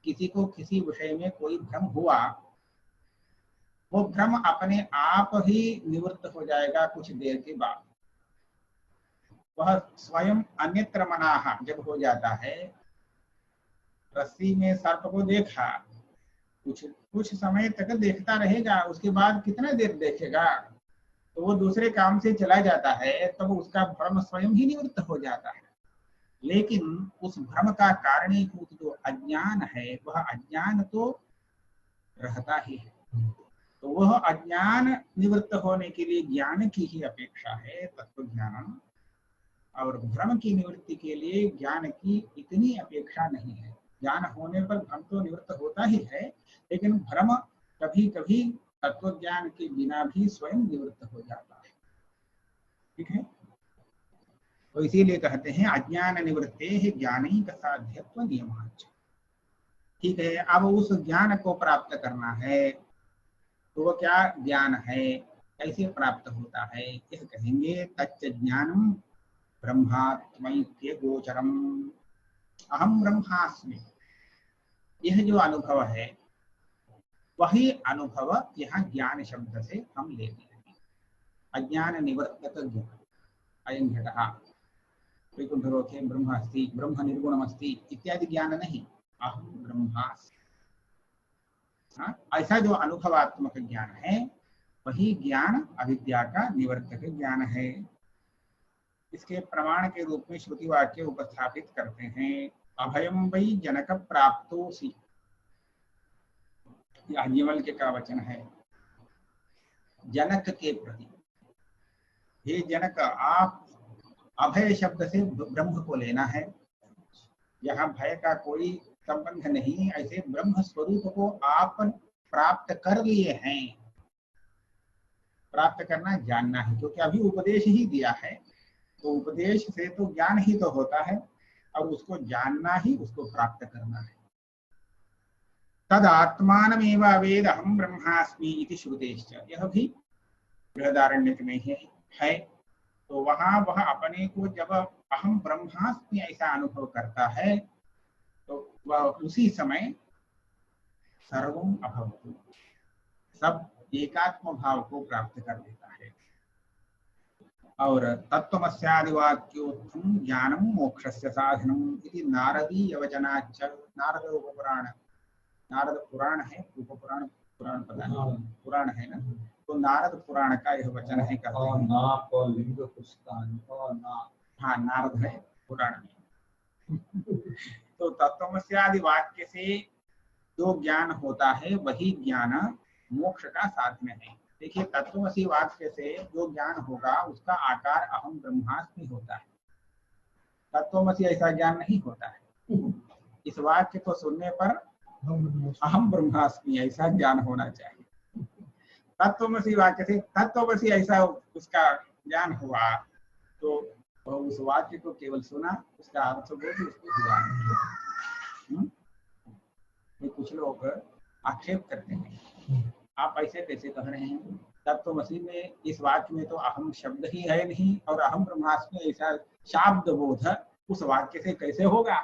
किसी को किसी विषय में कोई भ्रम हुआ, वो भ्रम अपने आप ही निवृत्त हो जाएगा कुछ देर के बाद। वह स्वयं अन्यत्र मनाहा जब हो जाता है, रस्सी में सर्प को देखा, कुछ समय तक देखता रहेगा, उसके बाद कितना देर देखेगा, तो वो दूसरे काम से चला जाता है, तब उसका भ्रम स्वयं ही निवृत्त हो जाता है। लेकिन उस भ्रम का कारणीभूत जो अज्ञान है, वह अज्ञान तो रहता ही है। तो वह अज्ञान निवृत्त होने के लिए ज्ञान की ही अपेक्षा है, तत्व ज्ञान। और भ्रम की निवृत्ति के लिए ज्ञान की इतनी अपेक्षा नहीं है। ज्ञान होने पर भ्रम तो निवृत्त होता ही है, लेकिन भ्रम कभी कभी तत्व ज्ञान के बिना भी स्वयं निवृत्त हो जाता है। ठीक है? तो इसीलिए कहते हैं अज्ञान निवृत्ते है ज्ञानैक साध्यत्व नियमाच्च। ठीक है, अब उस ज्ञान को प्राप्त करना है, तो वो क्या ज्ञान है, कैसे प्राप्त होता है? इस कहेंगे तच्च ज्ञानम ब्रह्मात्मैक्य गोचरम अहम ब्रह्मास्मि। यह जो अनुभव है, वही अनुभव यहाँ ज्ञान शब्द से हम लेते हैं। अज्ञान निवर्तक ज्ञान, अयं घटः वैकुंठलोके ब्रह्म अस्ति, ब्रह्म निर्गुणमस्ति इत्यादि ज्ञान नहीं, अहम ब्रह्मास्मि। ऐसा जो अनुभवात्मक ज्ञान है, वही ज्ञान अविद्या का निवर्तक ज्ञान है। इसके प्रमाण के रूप में श्रुति वाक्य उपस्थापित करते हैं। अभयम वै जनक प्राप्तोसि, याज्ञवल्क्य का वचन है। जनक के प्रति हे जनक, आप अभय शब्द से ब्रह्म को लेना है। यहाँ भय का कोई संबंध नहीं, ऐसे ब्रह्म स्वरूप को आप प्राप्त कर लिए हैं। प्राप्त करना जानना है, क्योंकि अभी उपदेश ही दिया है, तो उपदेश से तो ज्ञान ही तो होता है, और उसको जानना ही उसको प्राप्त करना है। तद आत्मानमेव वेद अहम ब्रह्मास्मि इति श्रुतेश्च, यह भी बृहदारण्यक में है। तो वहां वह अपने को जब अहम ब्रह्मास्मि ऐसा अनुभव करता है, तो वह उसी समय सर्वम अभवतु, सब एकात्म भाव को प्राप्त कर लेता है। और तत्त्वमस्यादिवाक्योत्थम ज्ञानम मोक्षस्य साधनम इति नारदीय वचनाच्च, नारद उपपुराण, नारद पुराण है, उपपुराण पुराण पता नहीं, पुराण है ना, तो नारद पुराण का यह वचन है। हाँ, नारद है पुराण में। तो तत्त्वमस्यादि वाक्य से जो ज्ञान होता है वही ज्ञान मोक्ष का साधन है। देखिए, तत्त्वमसि वाक्य से जो ज्ञान होगा उसका आकार अहम ब्रह्मास्मि होता है। तत्त्वमसि ऐसा ज्ञान नहीं होता है। इस वाक्य को सुनने पर अहम ब्रह्मास्मि ऐसा ज्ञान होना चाहिए। तत्त्वमसि वाक्य से तत्त्वमसि ऐसा उसका ज्ञान हुआ, तो उस वाक्य को केवल सुना, उसका अर्थ बोल उसको हुआ नहीं। कुछ लोग आक्षेप करते हैं, आप ऐसे कैसे कह रहे हैं, तत्त्वमसि में इस वाक्य में तो अहम शब्द ही है नहीं, और अहम ब्रह्मास्मि ऐसा शाब्द बोध उस वाक्य से कैसे होगा।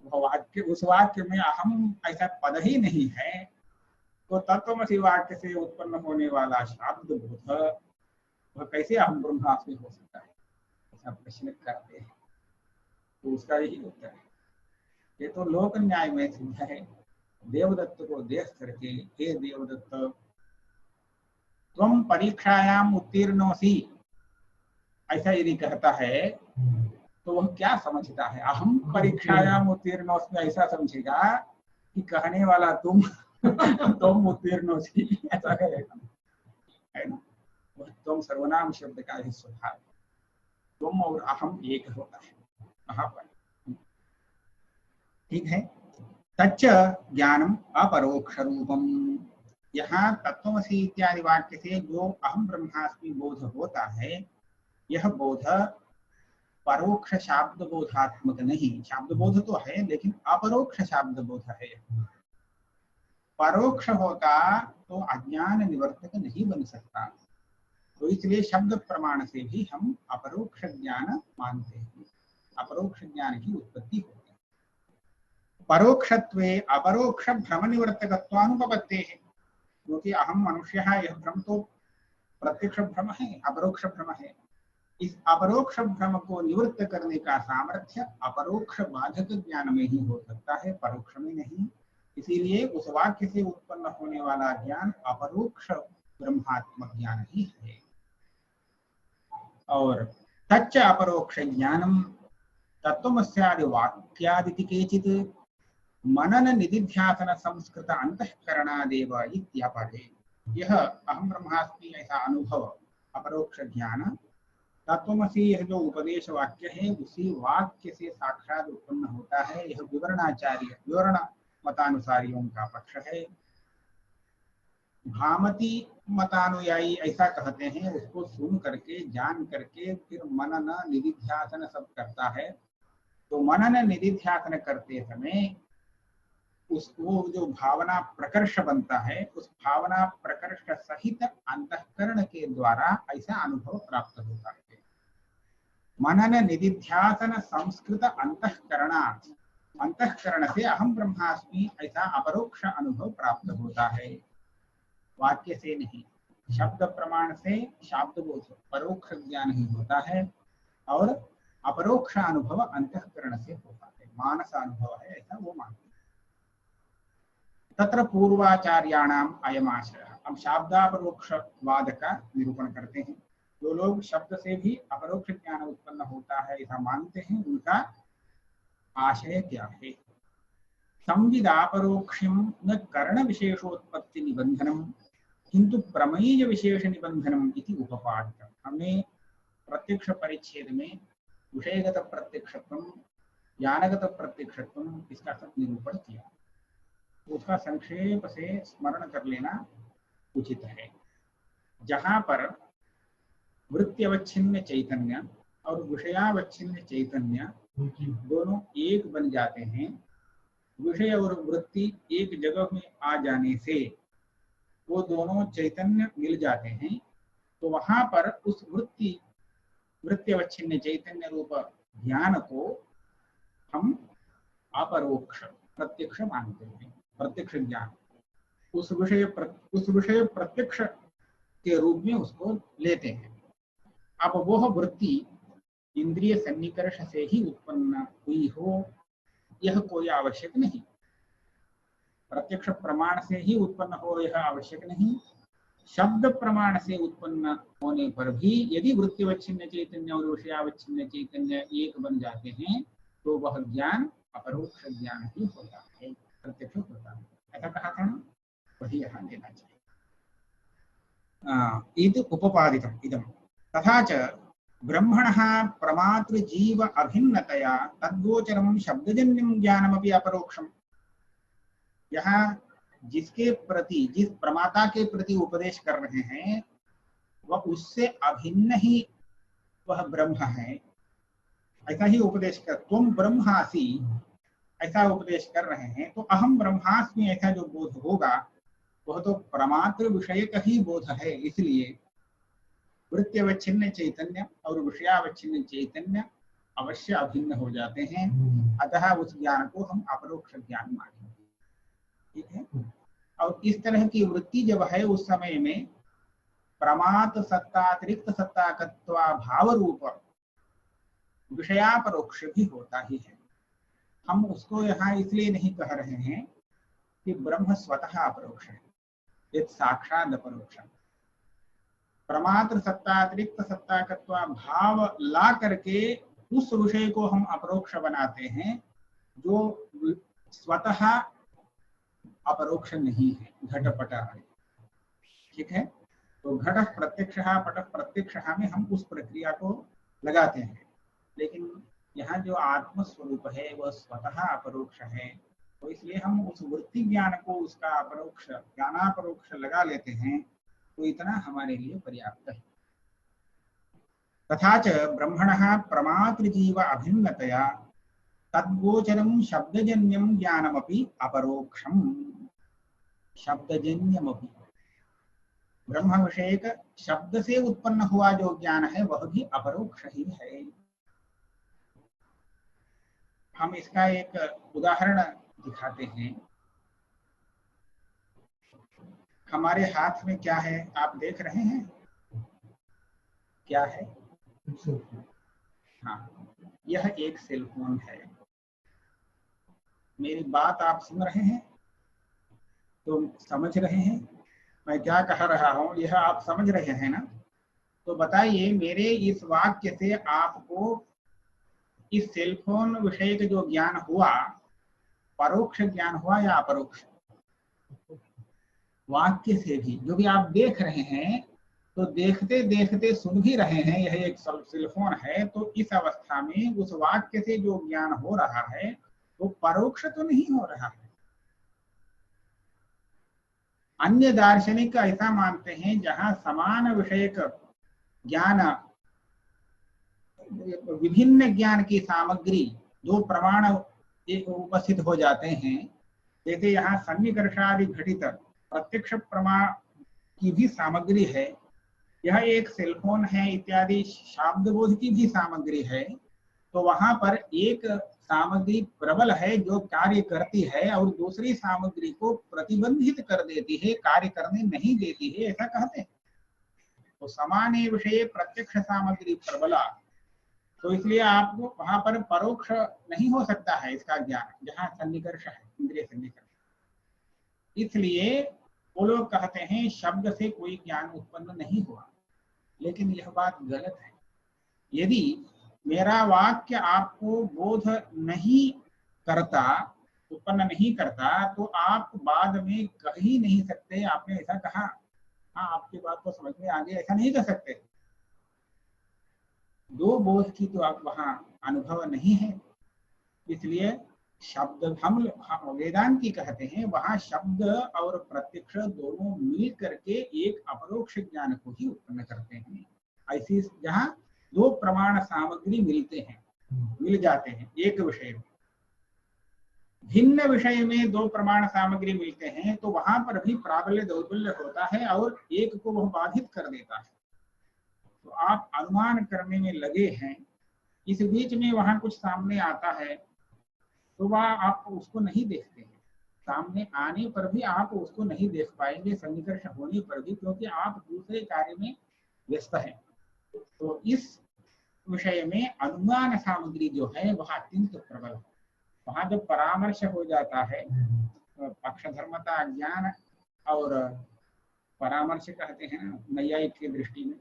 वाक्य, उस वाक्य में अहम ऐसा पद ही नहीं है, तो तत्त्वमसि वाक्य से उत्पन्न होने वाला शाब्द बोध वह कैसे अहम ब्रह्मास्मि हो सकता है, ऐसा प्रश्न करते हैं। तो उसका यही उत्तर है, ये तो लोक न्याय में सिद्ध है। देवदत्त को देख करके, हे देवदत्त, तुम परीक्षायाम उत्तीर्णोसि ऐसा यदि कहता है, तो वह क्या समझता है, अहम परीक्षायाम उत्तीर्णोस्मि ऐसा समझेगा कि कहने वाला तुम तुम उत्तीर्णोसि ऐसा कहेगा, है ना। तुम सर्वनाम शब्द का ही स्वभाव, तुम और अहम एक होता है वहां पर, ठीक है। तच्च ज्ञानम अपरोक्ष रूपम, यहाँ तत्त्वमसि इत्यादि वाक्य से जो अहम ब्रह्मास्मि बोध होता है, यह बोध परोक्ष शाब्द बोधात्मक नहीं, शाब्द बोध तो है लेकिन अपरोक्ष शाब्द बोध है। परोक्ष होता तो अज्ञान निवर्तक नहीं बन सकता, तो इसलिए शब्द प्रमाण से भी हम अपरोक्ष ज्ञान मानते हैं, अपरोक्ष ज्ञान की उत्पत्ति होती है। परोक्षत्वे अपरोक्ष भ्रम निवर्तकत्वानुपपत्ते है, क्योंकि अहम मनुष्य है, यह भ्रम तो प्रत्यक्ष भ्रम है, अपरोक्ष भ्रम है। इस अपरोक्ष भ्रम को निवृत्त करने का सामर्थ्य अपरोक्ष बाधक ज्ञान में ही हो सकता है, परोक्ष में नहीं। इसीलिए उस वाक्य से उत्पन्न होने वाला ज्ञान अपरोक्ष ब्रह्मात्मक ज्ञान ही है। और तच्च अपरोक्ष ज्ञानम तत्त्वमस्यादि वाक्यादिति केचित् मनन निधिध्यासन संस्कृत अंतःकरणादेव इत्यापरे। यह अहम ब्रह्मास्मि ऐसा अनुभव, अपरोक्ष ज्ञान, तत्त्वमसि यह जो उपदेश वाक्य है उसी वाक्य से साक्षात उत्पन्न होता है। यह विवरणाचार्य, विवरण मतानुसारियों का पक्ष है। भामती मतानुयायी ऐसा कहते हैं, उसको सुन करके, जान करके फिर मनन निधिध्यासन सब करता है। तो मनन निधिध्यासन करते समय उसको जो भावना प्रकर्ष बनता है, उस भावना प्रकर्ष सहित अंतःकरण के द्वारा ऐसा अनुभव प्राप्त होता है। मनन निधिध्यासन संस्कृत अंतःकरणात्, अंतःकरण से अहम ब्रह्मास्मि ऐसा अपरोक्ष अनुभव प्राप्त होता है, वाक्य से नहीं। शब्द प्रमाण से शाब्द बोध परोक्ष ज्ञान ही होता है, और अपरोक्ष अनुभव अंतःकरण से होता है, मानस अनुभव है ऐसा वो मानते हैं। तत्र पूर्वाचार्याणाम अयम आशय। हम शाब्दापरोक्षवाद का निरूपण करते हैं। जो लोग शब्द से भी अपरोक्ष ज्ञान उत्पन्न होता है ऐसा मानते हैं, उनका आशय क्या है। संविदापरोक्षम न कर्ण विशेषोत्पत्ति निबंधनम किंतु प्रमेय विशेष निबंधनम इति उपपादितम्। हमने प्रत्यक्ष परिच्छेद में विषयगत प्रत्यक्षत्व, ज्ञानगत प्रत्यक्षत्व, इसका सब निरूपण किया। उसका संक्षेप से स्मरण कर लेना उचित है। जहां पर वृत्त्यवच्छिन्न चैतन्य और विषयावच्छिन्न चैतन्य दोनों एक बन जाते हैं, विषय और वृत्ति एक जगह में आ जाने से वो दोनों चैतन्य मिल जाते हैं, तो वहां पर उस वृत्त्यवच्छिन्न चैतन्य रूप ज्ञान को हम अपरोक्ष प्रत्यक्ष मानते हैं। प्रत्यक्ष ज्ञान उस विषय प्रत्यक्ष के रूप में उसको लेते हैं। अब वह वृत्ति इंद्रिय सन्निकर्ष से ही उत्पन्न हुई हो यह कोई आवश्यक नहीं, प्रत्यक्ष प्रमाण से ही उत्पन्न हो यह आवश्यक नहीं। शब्द प्रमाण से उत्पन्न होने पर भी यदि वृत्तिवच्छिन्न चैतन्य और विषयावच्छिन्न चैतन्य एक बन जाते हैं तो वह ज्ञान अपरोक्ष ज्ञान ही होता है, प्रत्यक्ष होता है। ऐसा कहा था ना, वही यहाँ देना चाहिए। इति उपपादितम् इदं। तथा च ब्रह्मणः प्रमातृ जीव अभिन्नतया तद्गोचरं शब्दजन्यं ज्ञानमपि अपरोक्षम्। यहाँ जिसके प्रति, जिस प्रमाता के प्रति उपदेश कर रहे हैं वह उससे अभिन्न ही वह ब्रह्म है, ऐसा ही उपदेश कर, तुम ब्रह्मासि ऐसा उपदेश कर रहे हैं। तो अहम ब्रह्मास्मि ऐसा जो बोध होगा वह तो प्रमात्र विषय का ही बोध है। इसलिए वृत्त्यवच्छिन्न चैतन्य और विषयावच्छिन्न चैतन्य अवश्य अभिन्न हो जाते हैं, अतः उस ज्ञान को हम अपरोक्ष ज्ञान मानेंगे। ठीक है। और इस तरह की वृत्ति जब है उस समय में प्रमात सत्तातिरिक्त सत्ताकत्वा भाव रूप विषयापरोक्ष भी होता ही है। हम उसको यहाँ इसलिए नहीं कह रहे हैं कि ब्रह्म स्वतः अपरोक्ष है, ये साक्षात अपरोक्ष। प्रमात्र सत्तातिरिक्त सत्ताकत्वा भाव ला करके उस विषय को हम अपरोक्ष बनाते हैं जो स्वतः अपरोक्ष नहीं है, घटपट है। ठीक है। तो घट प्रत्यक्ष पट प्रत्यक्ष में हम उस प्रक्रिया को लगाते हैं, लेकिन यहाँ जो आत्म स्वरूप है वह स्वतः अपरोक्ष है, तो इसलिए हम उस वृत्ति ज्ञान को उसका अपरोक्ष ज्ञानापरोक्ष लगा लेते हैं, तो इतना हमारे लिए पर्याप्त है। तथा च ब्रह्मणः प्रमातृजीव अभिन्नतया तद्गोचरं शब्दजन्यं ज्ञानमपि अपरोक्षम्। शब्दजन्यमपि ब्रह्म विषयक शब्द से उत्पन्न हुआ जो ज्ञान है वह भी अपरोक्ष ही है। हम इसका एक उदाहरण दिखाते हैं। हमारे हाथ में क्या है आप देख रहे हैं? क्या है? हाँ, यह एक सेल फोन है। मेरी बात आप सुन रहे हैं? तो समझ रहे हैं मैं क्या कह रहा हूं, यह आप समझ रहे हैं ना? तो बताइए मेरे इस वाक्य से आपको इस सेलफोन विषय का जो ज्ञान हुआ परोक्ष ज्ञान हुआ या अपरोक्ष? वाक्य से भी जो भी आप देख रहे हैं, तो देखते देखते सुन भी रहे हैं, यह एक सेलफोन है, तो इस अवस्था में उस वाक्य से जो ज्ञान हो रहा है वो परोक्ष तो नहीं हो रहा है। अन्य दार्शनिक ऐसा मानते हैं जहां समान विषयक ज्ञान, विभिन्न ज्ञान की सामग्री दो प्रमाण उपस्थित हो जाते हैं, जैसे यहाँ सन्निकर्षादि घटित प्रत्यक्ष प्रमाण की भी सामग्री है, यह एक सेलफोन है इत्यादि शाब्द बोध की भी सामग्री है, तो वहां पर एक सामग्री प्रबल है जो कार्य करती है और दूसरी सामग्री को प्रतिबंधित कर देती है, कार्य करने नहीं देती है, ऐसा कहते हैं। तो समान विषय प्रत्यक्ष सामग्री प्रबला, तो इसलिए आपको वहां पर परोक्ष नहीं हो सकता है इसका ज्ञान, जहां सन्निकर्ष है, इंद्रिय सन्निकर्ष। इसलिए वो लोग कहते हैं शब्द से कोई ज्ञान उत्पन्न नहीं हुआ, लेकिन यह बात गलत है। यदि मेरा वाक्य आपको बोध नहीं करता, उत्पन्न नहीं करता, तो आप बाद में कह ही नहीं सकते आपने ऐसा कहा। हाँ आपकी बात तो समझ में आ गई, ऐसा नहीं कर सकते, दो बोध की तो आप वहां अनुभव नहीं है, इसलिए शब्द हम वेदांती कहते हैं वहां शब्द और प्रत्यक्ष दोनों मिल करके एक अपरोक्ष ज्ञान को ही उत्पन्न करते हैं। ऐसी जहां दो प्रमाण सामग्री मिलते हैं, मिल जाते हैं एक विषय में, भिन्न विषय में दो प्रमाण सामग्री मिलते हैं तो वहां पर भी प्राबल्य दौर्बल्य होता है और एक को वह बाधित कर देता है। तो आप अनुमान करने में लगे हैं, इस बीच में वहां कुछ सामने आता है तो वह आप उसको नहीं देखते हैं, सामने आने पर भी आप उसको नहीं देख पाएंगे, सन्निकर्ष होने पर भी, क्योंकि आप दूसरे कार्य में व्यस्त हैं। तो इस विषय में अनुमान सामग्री जो है वह अत्यंत प्रबल है। वहां जब परामर्श हो जाता है, पक्षधर्मता ज्ञान और परामर्श कहते हैं नैयायिक की दृष्टि में,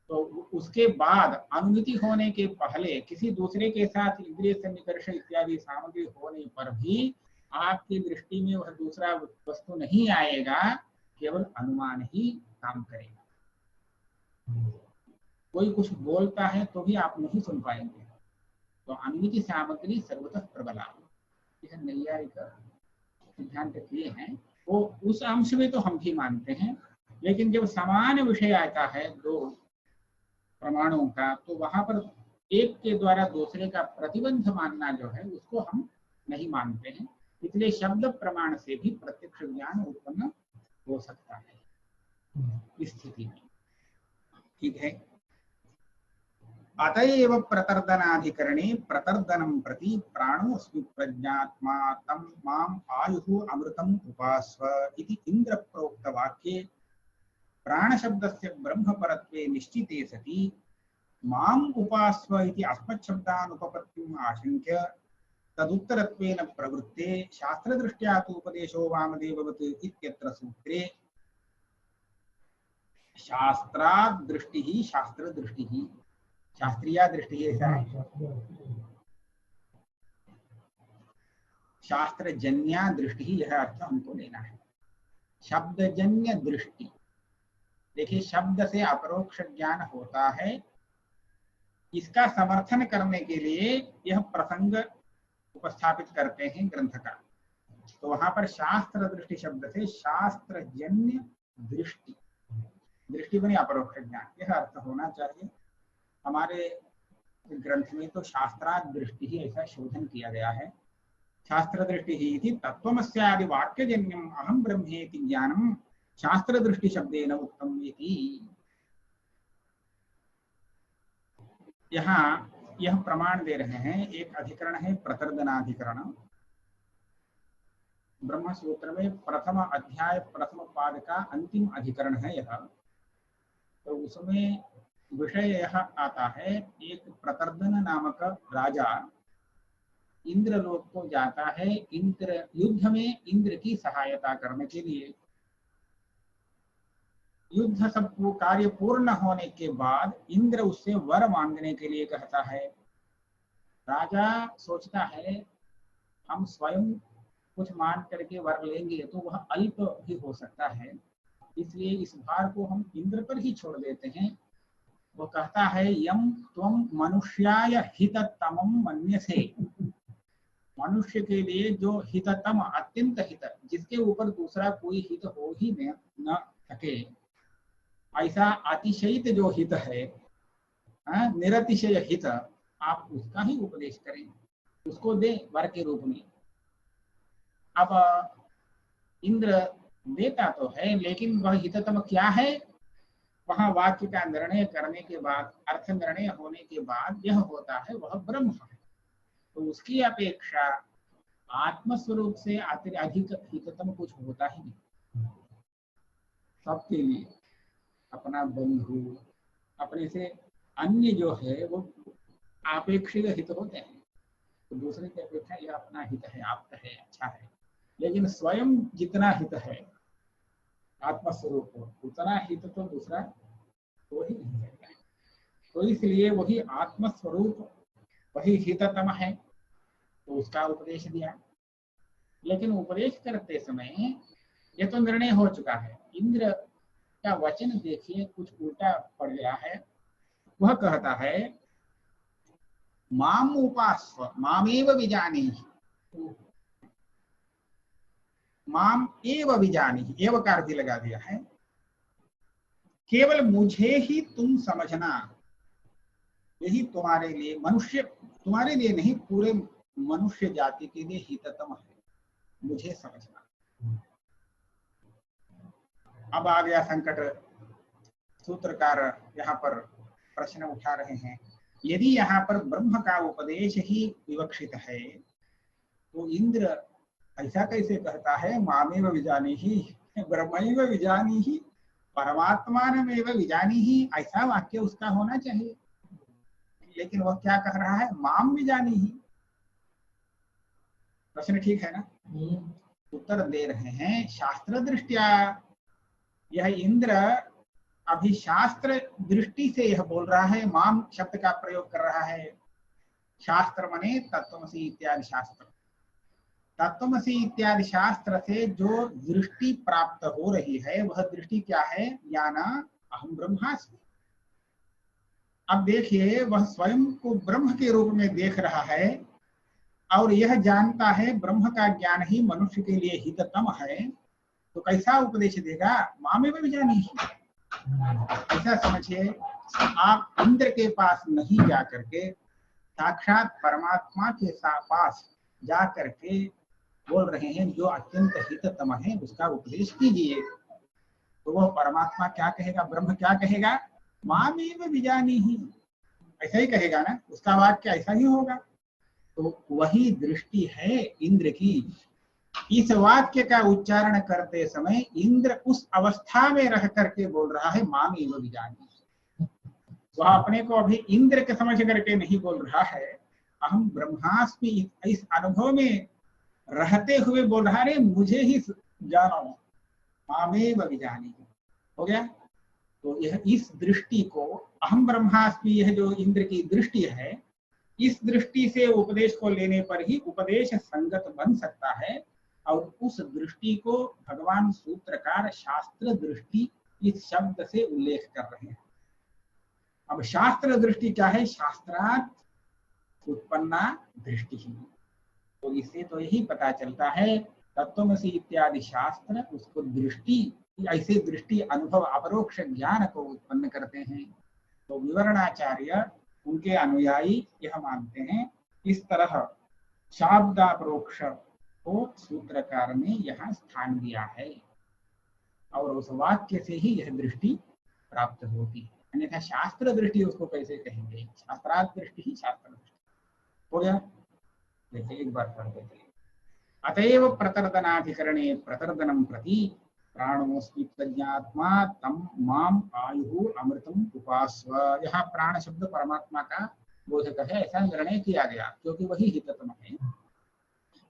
तो उसके बाद अनुमिति होने के पहले किसी दूसरे के साथ इंद्रिय सन्निकर्ष इत्यादि सामग्री होने पर भी आपकी दृष्टि में वह दूसरा वस्तु नहीं आएगा, केवल अनुमान ही काम करेगा। कोई कुछ बोलता है तो भी आप नहीं सुन पाएंगे। तो अनुमिति सामग्री सर्वतः प्रबला, यह नैयायिक सिद्धांत किए हैं, वो उस अंश में तो हम भी मानते हैं, लेकिन जब समान विषय आता है दो प्रमाणों का, तो वहां पर एक के द्वारा दूसरे का प्रतिबंध मानना जो है उसको हम नहीं मानते हैं। इसलिए शब्द प्रमाण से भी प्रत्यक्ष ज्ञान उत्पन्न हो सकता है इस स्थिति में। ठीक है, अतएव प्रतर्दनाधिकरणे प्रतर्दनं प्रति प्राणोऽस्मि प्रज्ञात्मा तं माम् आयुः अमृतम् उपास्व इति इंद्र प्रोक्त वाक्ये प्राण शब्दस्य ब्रह्मपरत्वे निश्चिते सति माम् उपास्व इति अस्मच्छब्दानुपपत्तिम् आशंक्य तदुत्तरत्वेन प्रवृत्ते शास्त्रदृष्ट्या तु उपदेशो वामदेववत् इत्यत्र सूत्रे शास्त्रादृष्टिः शास्त्रदृष्टिः शास्त्रीय दृष्टि ऐसा है, शास्त्रजन्य दृष्टि, यह अर्थ हमको लेना है। शब्दजन्य दृष्टि, देखिए शब्द से अपरोक्ष ज्ञान होता है, इसका समर्थन करने के लिए यह प्रसंग उपस्थापित करते हैं ग्रंथकार। तो वहां पर शास्त्र दृष्टि शब्द से शास्त्रजन्य दृष्टि, दृष्टि बनी अपरोक्ष ज्ञान, यह अर्थ होना चाहिए। हमारे ग्रंथ में तो शास्त्रार्थ दृष्टि ही ऐसा शोधन किया गया है। शास्त्र दृष्टि ही इति तत्त्वमस्यादि वाक्यजन्यम अहम ब्रह्मेति ज्ञानम शास्त्र दृष्टि शब्देन उक्तम इति। यहाँ यह प्रमाण दे रहे हैं, एक अधिकरण है प्रतर्दनाधिकरण, ब्रह्म सूत्र में प्रथम अध्याय प्रथम पाद का अंतिम अधिकरण है यह। तो उसमें विषय यह आता है, एक प्रतर्दन नामक राजा इंद्रलोक को जाता है इंद्र युद्ध में इंद्र की सहायता करने के लिए। युद्ध सब कार्य पूर्ण होने के बाद इंद्र उससे वर मांगने के लिए कहता है। राजा सोचता है हम स्वयं कुछ मान करके वर लेंगे तो वह अल्प भी हो सकता है, इसलिए इस भार को हम इंद्र पर ही छोड़ देते हैं। वो कहता है यम त्वम मनुष्याय हिततमं मन्यसे, मनुष्य के लिए जो हिततम अत्यंत हित, जिसके ऊपर दूसरा कोई हित हो ही न सके, ऐसा अतिशयित जो हित है, निरतिशय हित, आप उसका ही उपदेश करें, उसको दे वर के रूप में। अब इंद्र देता तो है, लेकिन वह हिततम क्या है, वहां वाक्य का निर्णय करने के बाद, अर्थ निर्णय होने के बाद यह होता है वह ब्रह्म है। तो उसकी अपेक्षा आत्मस्वरूप से अधिक हिततम कुछ होता ही नहीं। सबके लिए अपना बंधु, अपने से अन्य जो है वो आपेक्षिक हित होते हैं, तो दूसरे की अपेक्षा यह अपना हित है, आप्त है, अच्छा है। लेकिन स्वयं जितना हित है आत्मस्वरूप हो, उतना हित तो दूसरा हो ही नहीं सकता है। तो इसलिए वही आत्मस्वरूप वही हिततम है, तो उसका उपदेश दिया। लेकिन उपदेश करते समय ये तो निर्णय हो चुका है, इंद्र का वचन देखिए कुछ उल्टा पड़ गया है। वह कहता है माम उपास्व मामेव विजानीहि, माम एव विजानीहि, एव का अर्थ लगा दिया है। केवल मुझे ही तुम समझना, यही तुम्हारे लिए, मनुष्य तुम्हारे लिए नहीं पूरे मनुष्य जाति के लिए हिततम है, मुझे समझना। अब आ गया संकट। सूत्रकार यहाँ पर प्रश्न उठा रहे हैं, यदि यहाँ पर ब्रह्म का उपदेश ही विवक्षित है तो इंद्र ऐसा कैसे कहता है मामेव विजानीहि ब्रह्मैव विजानीहि परमात्मानमेव विजानीहि, ऐसा वाक्य उसका होना चाहिए। लेकिन वह क्या कह रहा है, माम विजानीहि। प्रश्न ठीक है ना? उत्तर दे रहे हैं शास्त्र दृष्टिया, यह इंद्र अभी शास्त्र दृष्टि से यह बोल रहा है, माम शब्द का प्रयोग कर रहा है। शास्त्र माने तत्वमसि इत्यादि शास्त्र, तत्वमसि इत्यादि शास्त्र से जो दृष्टि प्राप्त हो रही है वह दृष्टि क्या है, ज्ञान अहम ब्रह्मास्मि। अब देखिए वह स्वयं को ब्रह्म के रूप में देख रहा है और यह जानता है ब्रह्म का ज्ञान ही मनुष्य के लिए हिततम है, तो कैसा उपदेश देगा, मामेव विजानीहि। ऐसा समझिए आप इंद्र के पास नहीं जा करके साक्षात परमात्मा के पास जा करके बोल रहे हैं जो अत्यंत हिततम है उसका उपदेश कीजिए। तो वह परमात्मा क्या कहेगा, ब्रह्म क्या कहेगा, मामेव विजानीहि, ऐसा ही कहेगा ना, उसका वाक्य ऐसा ही होगा। तो वही दृष्टि है इंद्र की। इस वाक्य का उच्चारण करते समय इंद्र उस अवस्था में रह करके बोल रहा है मामेव विजानीहि। वह अपने को अभी इंद्र के समझ करके नहीं बोल रहा है, अहम ब्रह्मास्मि, इस अनुभव में रहते हुए बोल रहा है मुझे ही जानो, मामेव विजानीहि। हो गया। तो यह इस दृष्टि को अहम ब्रह्मास्मि, यह जो इंद्र की दृष्टि है, इस दृष्टि से उपदेश को लेने पर ही उपदेश संगत बन सकता है। और उस दृष्टि को भगवान सूत्रकार शास्त्र दृष्टि इस शब्द से उल्लेख कर रहे हैं। अब शास्त्र दृष्टि क्या है, शास्त्रार्थ उत्पन्ना दृष्टि ही। तो इससे तो यही पता चलता है तत्वमसि इत्यादि शास्त्र उसको दृष्टि, ऐसे दृष्टि अनुभव अपरोक्ष ज्ञान को उत्पन्न करते हैं। तो विवरणाचार्य उनके अनुयायी यह मानते हैं। इस तरह शाब्दापरोक्ष को सूत्रकार ने यहाँ स्थान दिया है और उस वाक्य से ही यह दृष्टि प्राप्त होती है, अन्यथा शास्त्र दृष्टि उसको कैसे कहेंगे, शास्त्रार्थ दृष्टि ही शास्त्र दृष्टि। हो गया। जैसे एक बार पढ़ देते हैं, अतएव प्रतर्दनाधिकरणे प्रतर्दनम प्रति प्राणोस्मि प्रज्ञात्मा तम माम आयु अमृतम उपास्व। यहाँ प्राण शब्द परमात्मा का बोधक है, ऐसा निर्णय किया गया क्योंकि वही हिततम है।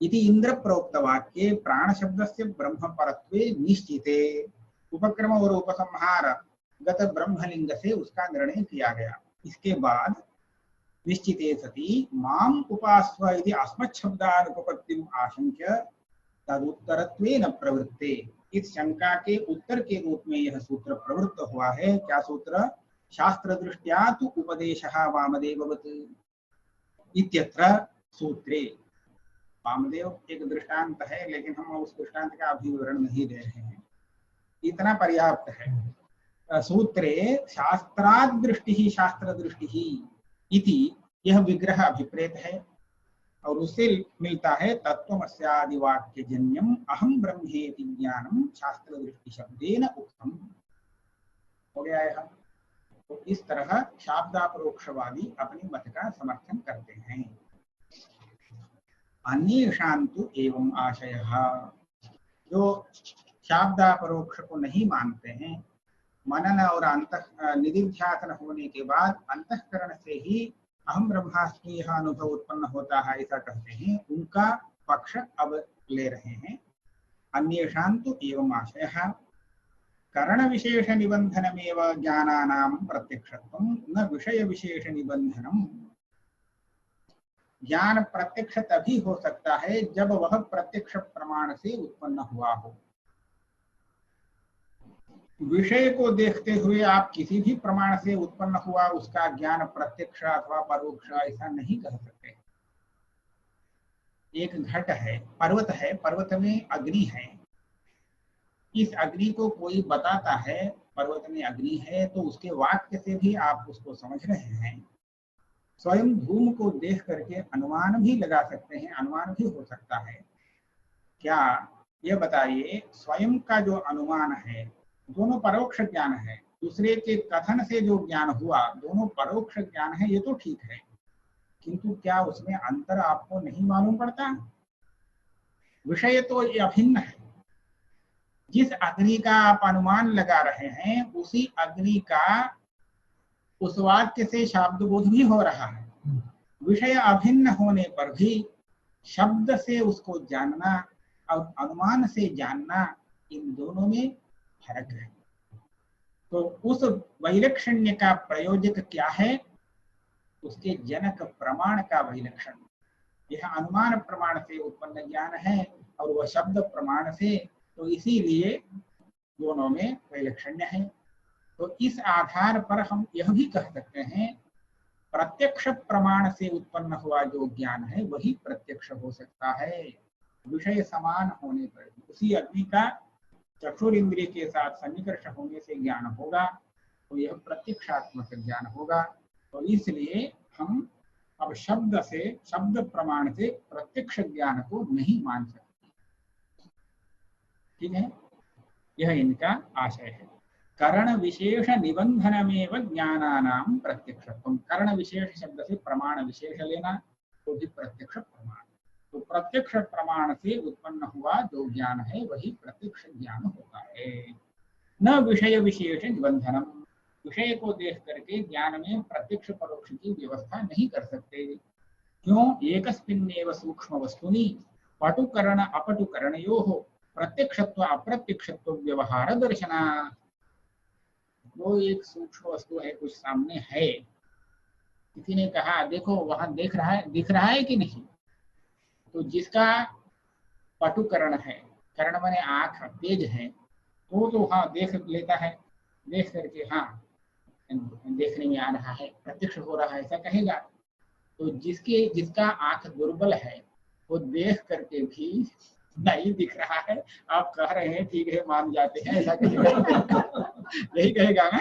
इति इंद्र प्रोक्त वाक्ये प्राण शब्द से ब्रह्म परत्वे निश्चिते, उपक्रम और उपसंहार गत ब्रह्मलिंग से उसका निर्णय किया गया। इसके बाद निश्चिते सति माम उपास्व इति अस्मच्छब्दानुपपत्तिम आशंक्य तदुत्तरत्वेन प्रवृत्ते, इस शंका के उत्तर के रूप में यह सूत्र प्रवृत्त हुआ है। क्या सूत्र, शास्त्र दृष्टिया तु उपदेशः वामदेववत् इत्यत्र सूत्रे। वामदेव एक दृष्टांत है, लेकिन हम उस दृष्टांत का अभी विवरण नहीं दे रहे हैं, इतना पर्याप्त है। सूत्रे शास्त्रात् दृष्टि शास्त्र दृष्टि इति यह विग्रह अभिप्रेत है और उससे मिलता है तत्वमस्यादि वाक्य जन्यम अहम ब्रह्मेति ज्ञानम शास्त्र दृष्टि शब्देन उक्तम। हो गया यह। तो इस तरह शाब्दापरोक्षवादी अपनी मत का समर्थन करते हैं। अन्येषां तु एवं आशयः, जो शाब्दापरोक्ष को नहीं मानते हैं, मनन और निधिध्यासन होने के बाद अंतःकरण से ही अहम ब्रह्मास्मि यह अनुभव उत्पन्न होता है ऐसा कहते हैं, उनका पक्ष अब ले रहे हैं। अन्येषां तु एवं आशयः करण विशेष निबंधनमेव ज्ञानानां प्रत्यक्षत्वं न विषय विशेष निबंधनम। ज्ञान प्रत्यक्ष तभी हो सकता है जब वह प्रत्यक्ष प्रमाण से उत्पन्न हुआ हो। विषय को देखते हुए आप किसी भी प्रमाण से उत्पन्न हुआ उसका ज्ञान प्रत्यक्ष अथवा परोक्ष ऐसा नहीं कह सकते। एक घट है, पर्वत में अग्नि है, इस अग्नि को कोई बताता है पर्वत में अग्नि है तो उसके वाक्य से भी आप उसको समझ रहे हैं। स्वयं धूम को देख करके अनुमान भी लगा सकते हैं, अनुमान भी हो सकता है। क्या ये बताइए, स्वयं का जो अनुमान है दोनों परोक्ष ज्ञान है, दूसरे के कथन से जो ज्ञान हुआ दोनों परोक्ष ज्ञान है, ये तो ठीक है, किंतु क्या उसमें अंतर आपको नहीं मालूम पड़ता? विषय तो ये अभिन्न है। जिस अग्नि का आप अनुमान लगा रहे हैं उसी अग्नि का उस वाक्य से शब्द बोध भी हो रहा है। विषय अभिन्न होने पर भी शब्द से उसको जानना और अनुमान से जानना, इन दोनों में फर्क है। तो उस वैलक्षण्य का प्रयोजक क्या है? उसके जनक प्रमाण का वैलक्षण। यह अनुमान प्रमाण से उत्पन्न ज्ञान है और वह शब्द प्रमाण से, तो इसीलिए दोनों में वैलक्षण्य है। तो इस आधार पर हम यह भी कह सकते हैं प्रत्यक्ष प्रमाण से उत्पन्न हुआ जो ज्ञान है वही प्रत्यक्ष हो सकता है। विषय समान होने पर उसी अग्नि का चक्षुर इंद्रिय के साथ सन्निकर्ष होने से ज्ञान होगा तो यह प्रत्यक्षात्मक ज्ञान होगा। तो इसलिए हम अब शब्द प्रमाण से प्रत्यक्ष ज्ञान को नहीं मान सकते। ठीक है, यह इनका आशय है। करण विशेष निबंधनमेव ज्ञानानां प्रत्यक्षत्वम्। करण विशेष शब्द से प्रमाण विशेष लेना तो भी प्रत्यक्ष प्रमाण। तो प्रत्यक्ष प्रमाण से उत्पन्न हुआ जो ज्ञान है वही प्रत्यक्ष ज्ञान होता है। न विषय विशेष निबंधनम। विषय को देख करके ज्ञान में प्रत्यक्ष परोक्ष की व्यवस्था नहीं कर सकते। क्यों? एकस्मिन्नेव सूक्ष्म वस्तुनि पटुकरण अपटुकरणयोः प्रत्यक्षत्व अप्रत्यक्षत्व व्यवहार दर्शना। वो एक सूक्ष्म वस्तु है, कुछ सामने है, किसी ने कहा देखो वहां दिख रहा है कि नहीं, तो जिसका पटुकरण है, करण माने आंख तेज है, तो वहां देख लेता है, देख करके हाँ देखने में आ रहा है, प्रत्यक्ष हो रहा है ऐसा कहेगा। तो जिसका आंख दुर्बल है वो देख करके भी नहीं दिख रहा है, आप कह रहे हैं ठीक है मान जाते हैं ऐसा कहेगा। यही कहेगा ना,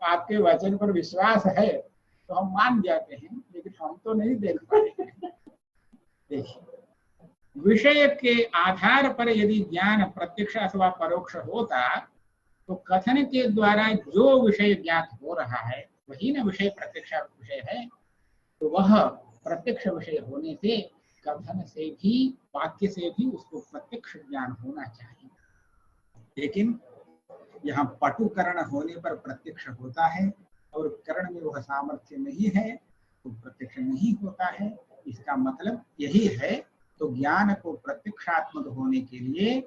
आपके वचन पर विश्वास है तो हम मान जाते हैं, लेकिन हम तो नहीं देख पाए। देखिए, विषय के आधार पर यदि ज्ञान प्रत्यक्ष अथवा परोक्ष होता तो कथन के द्वारा जो विषय ज्ञात हो रहा है वही न विषय प्रत्यक्ष विषय है। तो वह प्रत्यक्ष विषय होने से कथन से भी, वाक्य से भी उसको प्रत्यक्ष ज्ञान होना चाहिए। लेकिन यहाँ पटुकरण होने पर प्रत्यक्ष होता है और करण में वह सामर्थ्य नहीं है तो प्रत्यक्ष नहीं होता है। इसका मतलब यही है। तो ज्ञान को प्रत्यक्षात्मक होने के लिए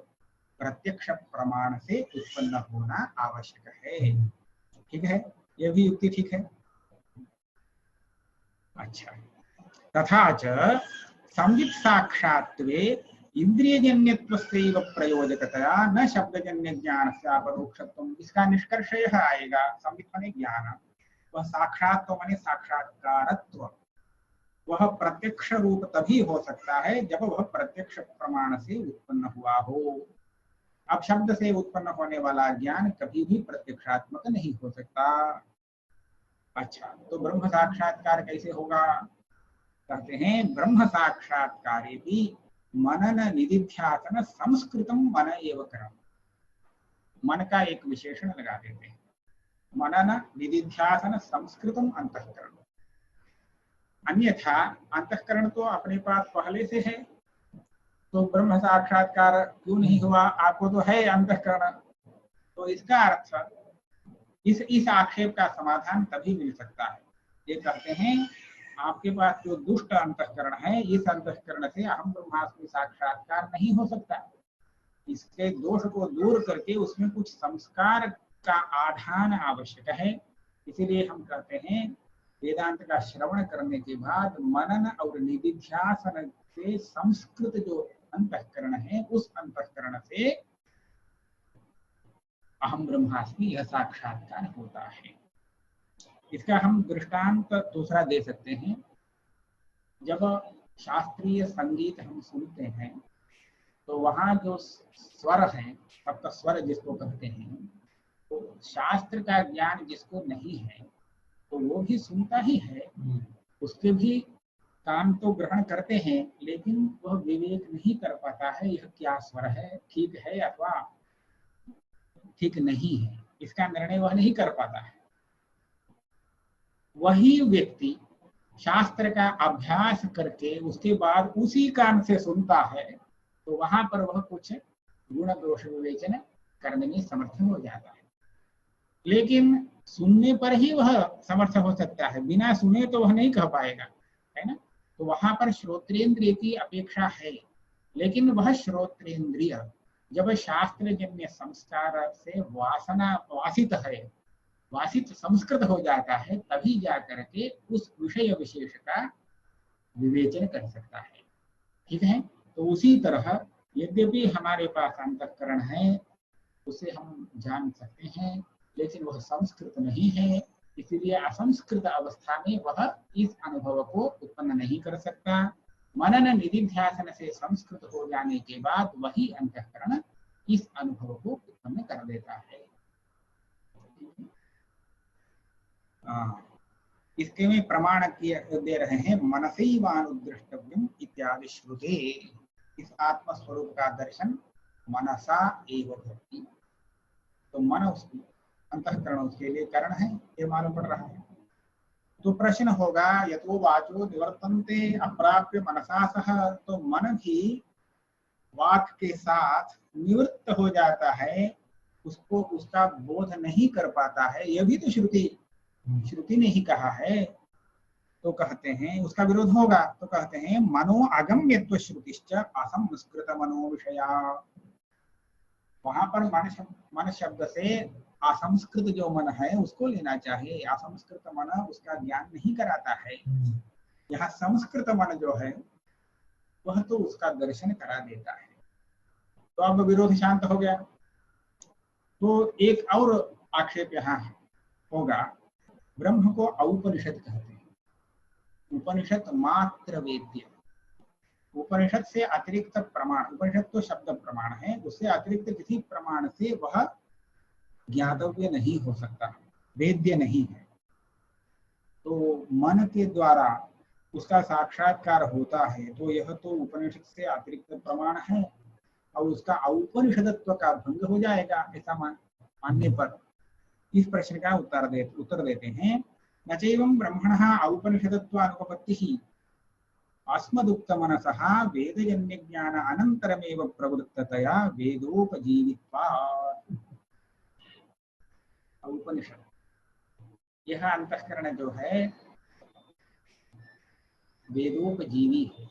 प्रत्यक्ष प्रमाण से उत्पन्न होना आवश्यक है। ठीक है, यह भी युक्ति ठीक है। अच्छा, तथा च संवित साक्षात्वे इंद्रियजन्यत्वस्यैव प्रयोजकतया न शब्दजन्य ज्ञान से अपरोक्षत्वम्। इसका निष्कर्ष यह आएगा, संवित माने ज्ञान, वह साक्षात्व माने साक्षात्कारत्व, वह प्रत्यक्ष रूप तभी हो सकता है जब वह प्रत्यक्ष प्रमाण से उत्पन्न हुआ हो। अब शब्द से उत्पन्न होने वाला ज्ञान कभी भी प्रत्यक्षात्मक नहीं हो सकता। अच्छा, तो ब्रह्म साक्षात्कार कैसे होगा? कहते हैं ब्रह्म साक्षात्कारे भी मनन निदिध्यासन संस्कृतम मन एव कर्म। मन का एक विशेषण लगा देते हैं, मनन निदिध्यासन संस्कृतम अंतःकरण। अन्यथा अंतःकरण तो अपने पास पहले से है, तो ब्रह्म साक्षात्कार क्यों नहीं हुआ? आपको तो है अंतःकरण। तो इसका अर्थ इस आक्षेप का समाधान तभी मिल सकता है। ये कहते हैं आपके पास जो दुष्ट अंतःकरण है, इस अंतःकरण से अहम ब्रह्मास्मि साक्षात्कार नहीं हो सकता। इसके दोष को दूर करके उसमें कुछ संस्कार का आधान आवश्यक है। इसीलिए हम कहते हैं वेदांत का श्रवण करने के बाद मनन और निदिध्यासन से संस्कृत जो अंतःकरण है, उस अंतःकरण से अहम ब्रह्मास्मि यह साक्षात्कार होता है। इसका हम दृष्टांत दूसरा दे सकते हैं। जब शास्त्रीय संगीत हम सुनते हैं तो वहाँ जो स्वर है, सप्त स्वर जिसको कहते हैं, तो शास्त्र का ज्ञान जिसको नहीं है तो वो भी सुनता ही है, उसके भी काम तो ग्रहण करते हैं, लेकिन वह विवेक नहीं कर पाता है यह क्या स्वर है, ठीक है अथवा ठीक नहीं है, इसका निर्णय वह नहीं कर पाता है। वही व्यक्ति शास्त्र का अभ्यास करके उसके बाद उसी कान से सुनता है तो वहां पर वह कुछ गुण दोष विवेचन करने में समर्थ हो जाता है। लेकिन सुनने पर ही वह समर्थ हो सकता है, बिना सुने तो वह नहीं कह पाएगा, है ना। तो वहां पर श्रोत्रेंद्रिय की अपेक्षा है, लेकिन वह श्रोत्रेंद्रिय जब शास्त्र जन्य संस्कार से वासना वासित है, वासित संस्कृत हो जाता है, तभी जाकर के उस विषय विशेष का विवेचन कर सकता है। ठीक है। तो उसी तरह यद्यपि हमारे पास अंतःकरण है, उसे हम जान सकते हैं, लेकिन वह संस्कृत नहीं है, इसलिए असंस्कृत अवस्था में वह इस अनुभव को उत्पन्न नहीं कर सकता। मनन निधिध्यासन से संस्कृत हो जाने के बाद वही अंतःकरण इस अनुभव को उत्पन्न कर देता है। इसके में प्रमाण दे रहे हैं, मनसैवानुदृष्टव्यम इत्यादि श्रुते। इस आत्म स्वरूप का दर्शन मनसा एव भवति। तो मन उसकी अंतःकरण उसके लिए कारण है, ये मालूम पड़ रहा है। तो प्रश्न होगा, यतो वाचो निवर्तन्ते अप्राप्य मनसा सह, तो मन भी वाक के साथ निवृत्त हो जाता है, उसको उसका बोध नहीं कर पाता है, यह भी तो श्रुति ने ही कहा है। तो कहते हैं उसका विरोध होगा, तो कहते हैं मनो अगम्यत्व श्रुतिश्च असंस्कृत मनो विषया। वहां पर मन शब्द से असंस्कृत जो मन है उसको लेना चाहिए। असंस्कृत मन उसका ज्ञान नहीं कराता है, यहाँ संस्कृत मन जो है वह तो उसका दर्शन करा देता है। तो अब विरोध शांत हो गया। तो एक और आक्षेप यहाँ होगा, ब्रह्म को औपनिषद कहते हैं। उपनिषद मात्र वेद्य, उपनिषद से अतिरिक्त प्रमाण, उपनिषद तो शब्द प्रमाण है, उससे अतिरिक्त किसी प्रमाण से वह ज्ञातव्य नहीं हो सकता, वेद्य नहीं है। तो मन के द्वारा उसका साक्षात्कार होता है, तो यह तो उपनिषद से अतिरिक्त प्रमाण है और उसका औपनिषदत्व का भंग हो जाएगा, ऐसा मानने पर। इस प्रश्न का उत्तर देते हैं, न चैवं ब्रह्मणः औपनिषदत्वानुपपत्तिः अस्मदुक्तमनसः वेदजन्य ज्ञान अनन्तरमेव प्रवृत्ततया वेदोपजीवित्वात्। उपनिषद यह अंतःकरण जो है वेदोपजीवी है।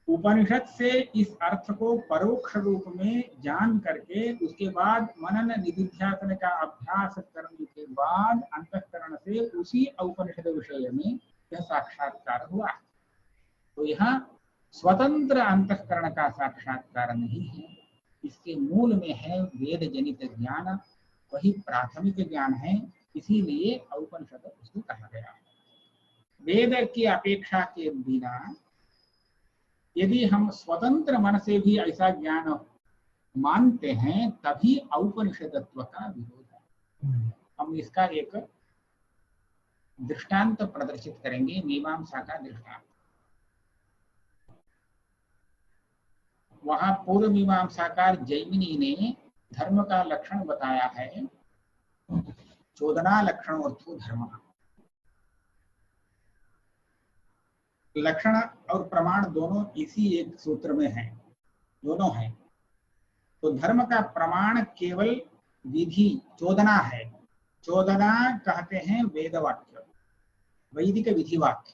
उपनिषद से इस अर्थ को परोक्ष रूप में जान करके उसके बाद मनन निधिध्यासन का अभ्यास करने के बाद अंतःकरण से उसी उपनिषद विषय में यह साक्षात्कार हुआ। तो यहाँ स्वतंत्र अंतःकरण का साक्षात्कार नहीं है, इसके मूल में है वेद जनित ज्ञान, वही प्राथमिक ज्ञान है, इसीलिए उपनिषद उसको कहा गया है। वेद की अपेक्षा के बिना यदि हम स्वतंत्र मन से भी ऐसा ज्ञान मानते हैं तभी औपनिषदत्व का विरोध है। हम इसका एक दृष्टांत प्रदर्शित करेंगे, मीमांसा का दृष्टांत। वहां पूर्व मीमांसाकार जैमिनी ने धर्म का लक्षण बताया है, चोदना लक्षण अर्थो धर्म। लक्षण और प्रमाण दोनों इसी एक सूत्र में हैं, दोनों हैं। तो धर्म का प्रमाण केवल विधि चोदना है। चोदना कहते हैं वेद वाक्य, वैदिक विधि वाक्य।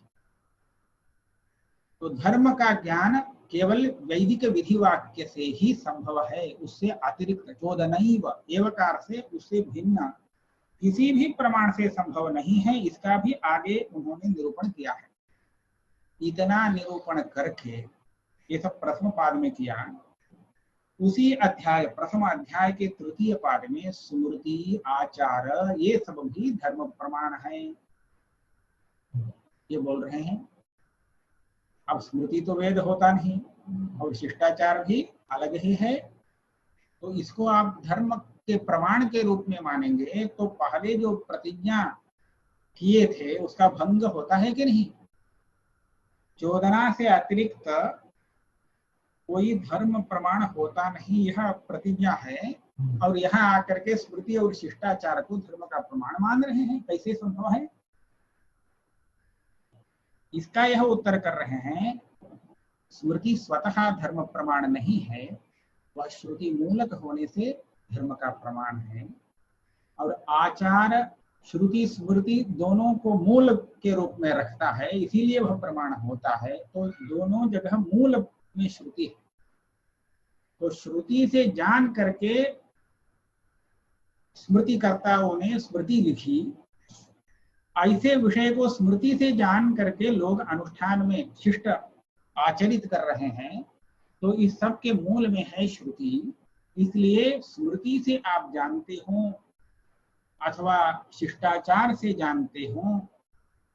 तो धर्म का ज्ञान केवल वैदिक विधि वाक्य से ही संभव है, उससे अतिरिक्त चोदनैव एवकार से उससे भिन्न किसी भी प्रमाण से संभव नहीं है। इसका भी आगे उन्होंने निरूपण किया है। इतना निरूपण करके ये सब प्रथम पाद में किया, उसी अध्याय प्रथम अध्याय के तृतीय पाठ में स्मृति आचार ये सब भी धर्म प्रमाण है, ये बोल रहे हैं। अब स्मृति तो वेद होता नहीं और शिष्टाचार भी अलग ही है, तो इसको आप धर्म के प्रमाण के रूप में मानेंगे तो पहले जो प्रतिज्ञा किए थे उसका भंग होता है कि नहीं। चोदना से अतिरिक्त कोई धर्म प्रमाण होता नहीं, यह प्रतिज्ञा है, और यहाँ आकर के स्मृति और शिष्टाचार को धर्म का प्रमाण मान रहे हैं, कैसे संभव है। इसका यह उत्तर कर रहे हैं, स्मृति स्वतः धर्म प्रमाण नहीं है, वह श्रुति मूलक होने से धर्म का प्रमाण है, और आचार श्रुति स्मृति दोनों को मूल के रूप में रखता है, इसीलिए वह प्रमाण होता है। तो दोनों जगह मूल में श्रुति है, तो श्रुति से जान करके स्मृतिकर्ताओं ने स्मृति लिखी। ऐसे विषय को स्मृति से जान करके लोग अनुष्ठान में शिष्ट आचरित कर रहे हैं, तो इस सब के मूल में है श्रुति। इसलिए स्मृति से आप जानते हो अथवा शिष्टाचार से जानते हो,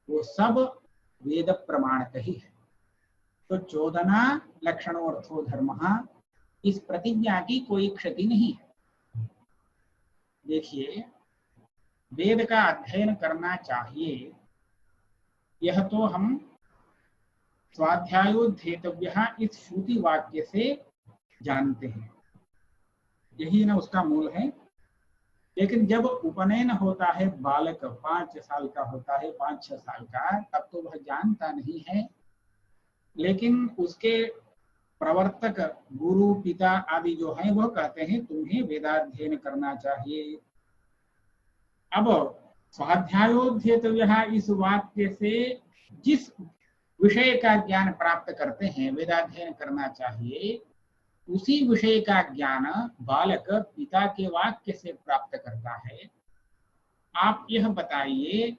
वो सब वेद प्रमाण ही है। तो चोदना लक्षणोर्थो धर्मः, इस प्रतिज्ञा की कोई क्षति नहीं है। देखिए, वेद का अध्ययन करना चाहिए, यह तो हम स्वाध्यायोद्धेतव्यः इस श्रुति वाक्य से जानते हैं, यही ना उसका मूल है। लेकिन जब उपनयन होता है, बालक 5 साल का होता है, 5-6 साल का, तब तो वह जानता नहीं है, लेकिन उसके प्रवर्तक गुरु पिता आदि जो हैं वह कहते हैं तुम्हें वेदाध्ययन करना चाहिए। अब स्वाध्यायोद्धेतव्यः इस वाक्य से जिस विषय का ज्ञान प्राप्त करते हैं, वेदाध्ययन करना चाहिए, उसी विषय का ज्ञान बालक पिता के वाक्य से प्राप्त करता है। आप यह बताइए,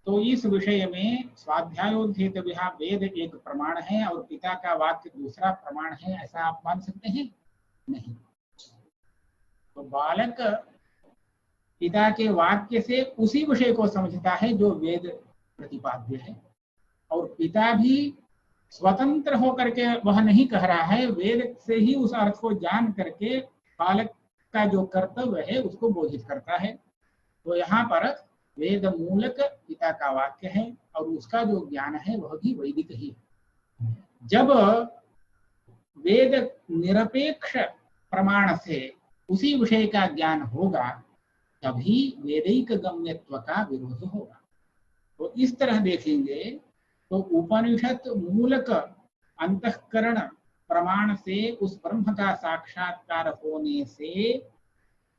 तो इस विषय में स्वाध्यायोद्धेतव्यः वेद एक प्रमाण है और पिता का वाक्य दूसरा प्रमाण है, ऐसा आप मान सकते हैं? नहीं। तो बालक पिता के वाक्य से उसी विषय को समझता है जो वेद प्रतिपाद्य है, और पिता भी स्वतंत्र होकर के वह नहीं कह रहा है, वेद से ही उस अर्थ को जान करके बालक का जो कर्तव्य है उसको बोधित करता है। तो यहाँ पर वेद मूलक पिता का वाक्य है और उसका जो ज्ञान है वह भी वैदिक ही है। जब वेद निरपेक्ष प्रमाण से उसी विषय का ज्ञान होगा, तभी वेदिक गम्यत्व का विरोध होगा। तो इस तरह देखेंगे तो उपनिषद मूलक अंतःकरण प्रमाण से उस ब्रह्म का साक्षात्कार होने से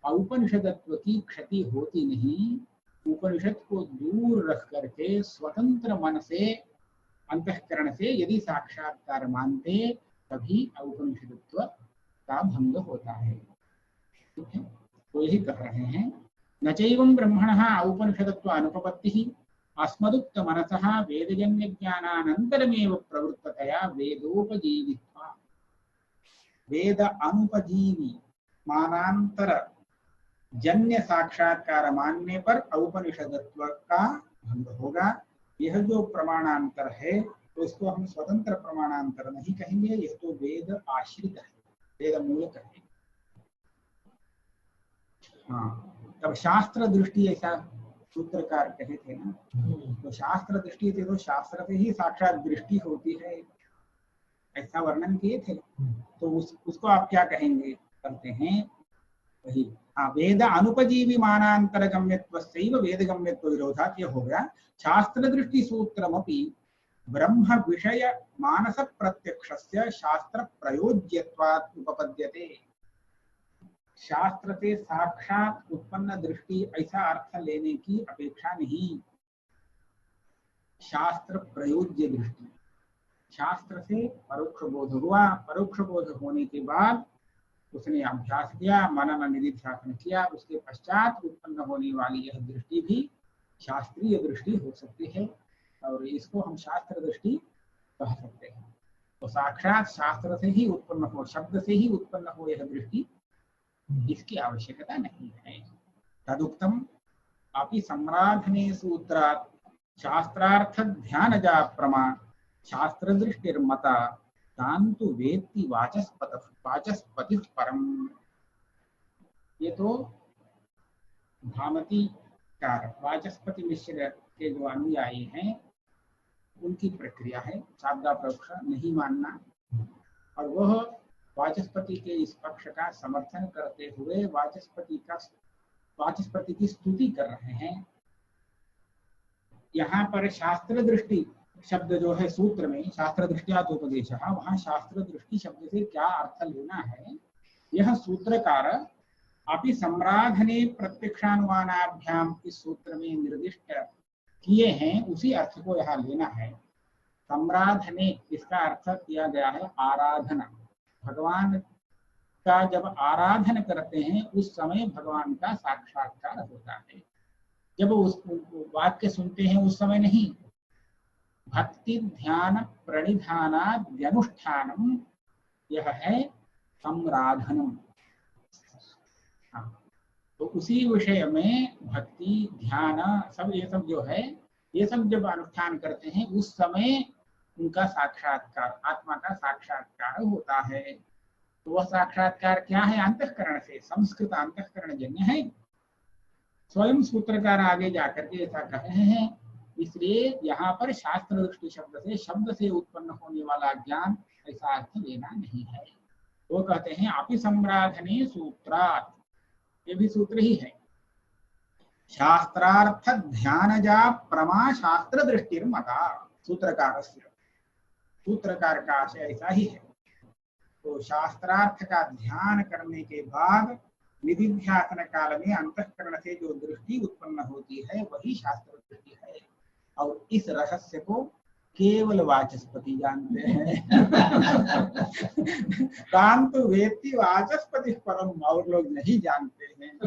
औपनिषदत्व की क्षति होती नहीं। उपनिषद को दूर रख करके स्वतंत्र मन से अंतःकरण से यदि साक्षात्कार मानते, तभी औपनिषदत्व का भंग होता है। ठीक है, तो यही कह रहे हैं, न चैवं ब्रह्मणः औपनिषदत्व अनुपपत्तिः अस्मदुक्त मनसः वेदजन्य ज्ञानानन्तरमेव प्रवृत्ततया वेदोपजीवित्वा। वेद अनुपजीवी मानांतर जन्य साक्षात्कार मानने पर औपनिषदत्व का भंग होगा। यह जो प्रमाणांतर है तो इसको हम स्वतंत्र प्रमाणांतर नहीं कहेंगे, यह तो वेद आश्रित है, वेद मूलक है। हाँ, तब शास्त्र दृष्टि ऐसा सूत्रकार कहे थे ना, तो शास्त्र दृष्टि थे तो शास्त्र से ही साक्षात दृष्टि होती है, ऐसा वर्णन किए थे। तो उसको आप क्या कहेंगे, करते हैं वही। हाँ, वेद अनुपजीवी मानांतर गम्यत्वस्यैव वेद गम्यत्व विरोधात्, ये हो गया। शास्त्र दृष्टि सूत्रमपि ब्रह्म विषय मानस प्रत्यक्षस्य शास्त्र प्रयोज्यत्वात् उपपद्यते। शास्त्र से साक्षात उत्पन्न दृष्टि ऐसा अर्थ लेने की अपेक्षा नहीं, शास्त्र प्रयोज्य दृष्टि। शास्त्र से परोक्ष बोध हुआ, परोक्ष बोध होने के बाद उसने अभ्यास किया, मनन निधिध्यासन किया, उसके पश्चात उत्पन्न होने वाली यह दृष्टि भी शास्त्रीय दृष्टि हो सकती है, और इसको हम शास्त्र दृष्टि कह सकते हैं। तो साक्षात शास्त्र से ही उत्पन्न हो, शब्द से ही उत्पन्न हो यह दृष्टि, इसकी आवश्यकता नहीं है। तदुक्तम अपि सम्राधने सूत्रात् शास्त्रार्थ ध्यानजा प्रमा शास्त्र दृष्टिर्मता तांतु वेत्ति वाचस्पति परम। ये तो भामती कार वाचस्पति मिश्र के जो अनुयायी हैं उनकी प्रक्रिया है, शाब्दापरोक्ष नहीं मानना, और वह वाचस्पति के इस पक्ष का समर्थन करते हुए वाचस्पति की स्तुति कर रहे हैं। यहाँ पर शास्त्र दृष्टि शब्द जो है सूत्र में, शास्त्र दृष्टियातोपदेश, वहां शास्त्र दृष्टि शब्द से क्या अर्थ लेना है, यह सूत्रकार अपि सम्राधने प्रत्यक्षानुमानाभ्याम इस सूत्र में निर्दिष्ट किए हैं, उसी अर्थ को यहाँ लेना है। सम्राधने इसका अर्थ किया गया है आराधना। भगवान का जब आराधन करते हैं उस समय भगवान का साक्षात्कार होता है। जब उस वाक्य सुनते हैं उस समय नहीं। भक्ति ध्यान प्रणिधानाद्यनुष्ठानम, यह है सम्राधनम। तो उसी विषय में भक्ति ध्यान सब ये सब जो है, ये सब जब अनुष्ठान करते हैं उस समय उनका साक्षात्कार, आत्मा का साक्षात्कार होता है। तो वह साक्षात्कार क्या है? अंतःकरण से, संस्कृत अंतःकरण जन्य है। स्वयं सूत्रकार आगे जाकर के ऐसा कह रहे हैं। इसलिए यहाँ पर शास्त्र दृष्टि शब्द से उत्पन्न होने वाला ज्ञान ऐसा अर्थ लेना नहीं है। वो कहते हैं अपि सम्राधने सूत्रात्, ये भी सूत्र ही है। शास्त्रार्थ ध्यानजा प्रमा शास्त्र दृष्टिर्मता, सूत्रकार का आशय ऐसा ही है। तो शास्त्रार्थ का ध्यान करने के बाद निधिध्यासन काल में अंतःकरण से जो दृष्टि उत्पन्न होती है वही शास्त्र दृष्टि है। और इस रहस्य को केवल वाचस्पति जानते हैं। कांत वेत्ति वाचस्पति परम, और लोग नहीं जानते हैं।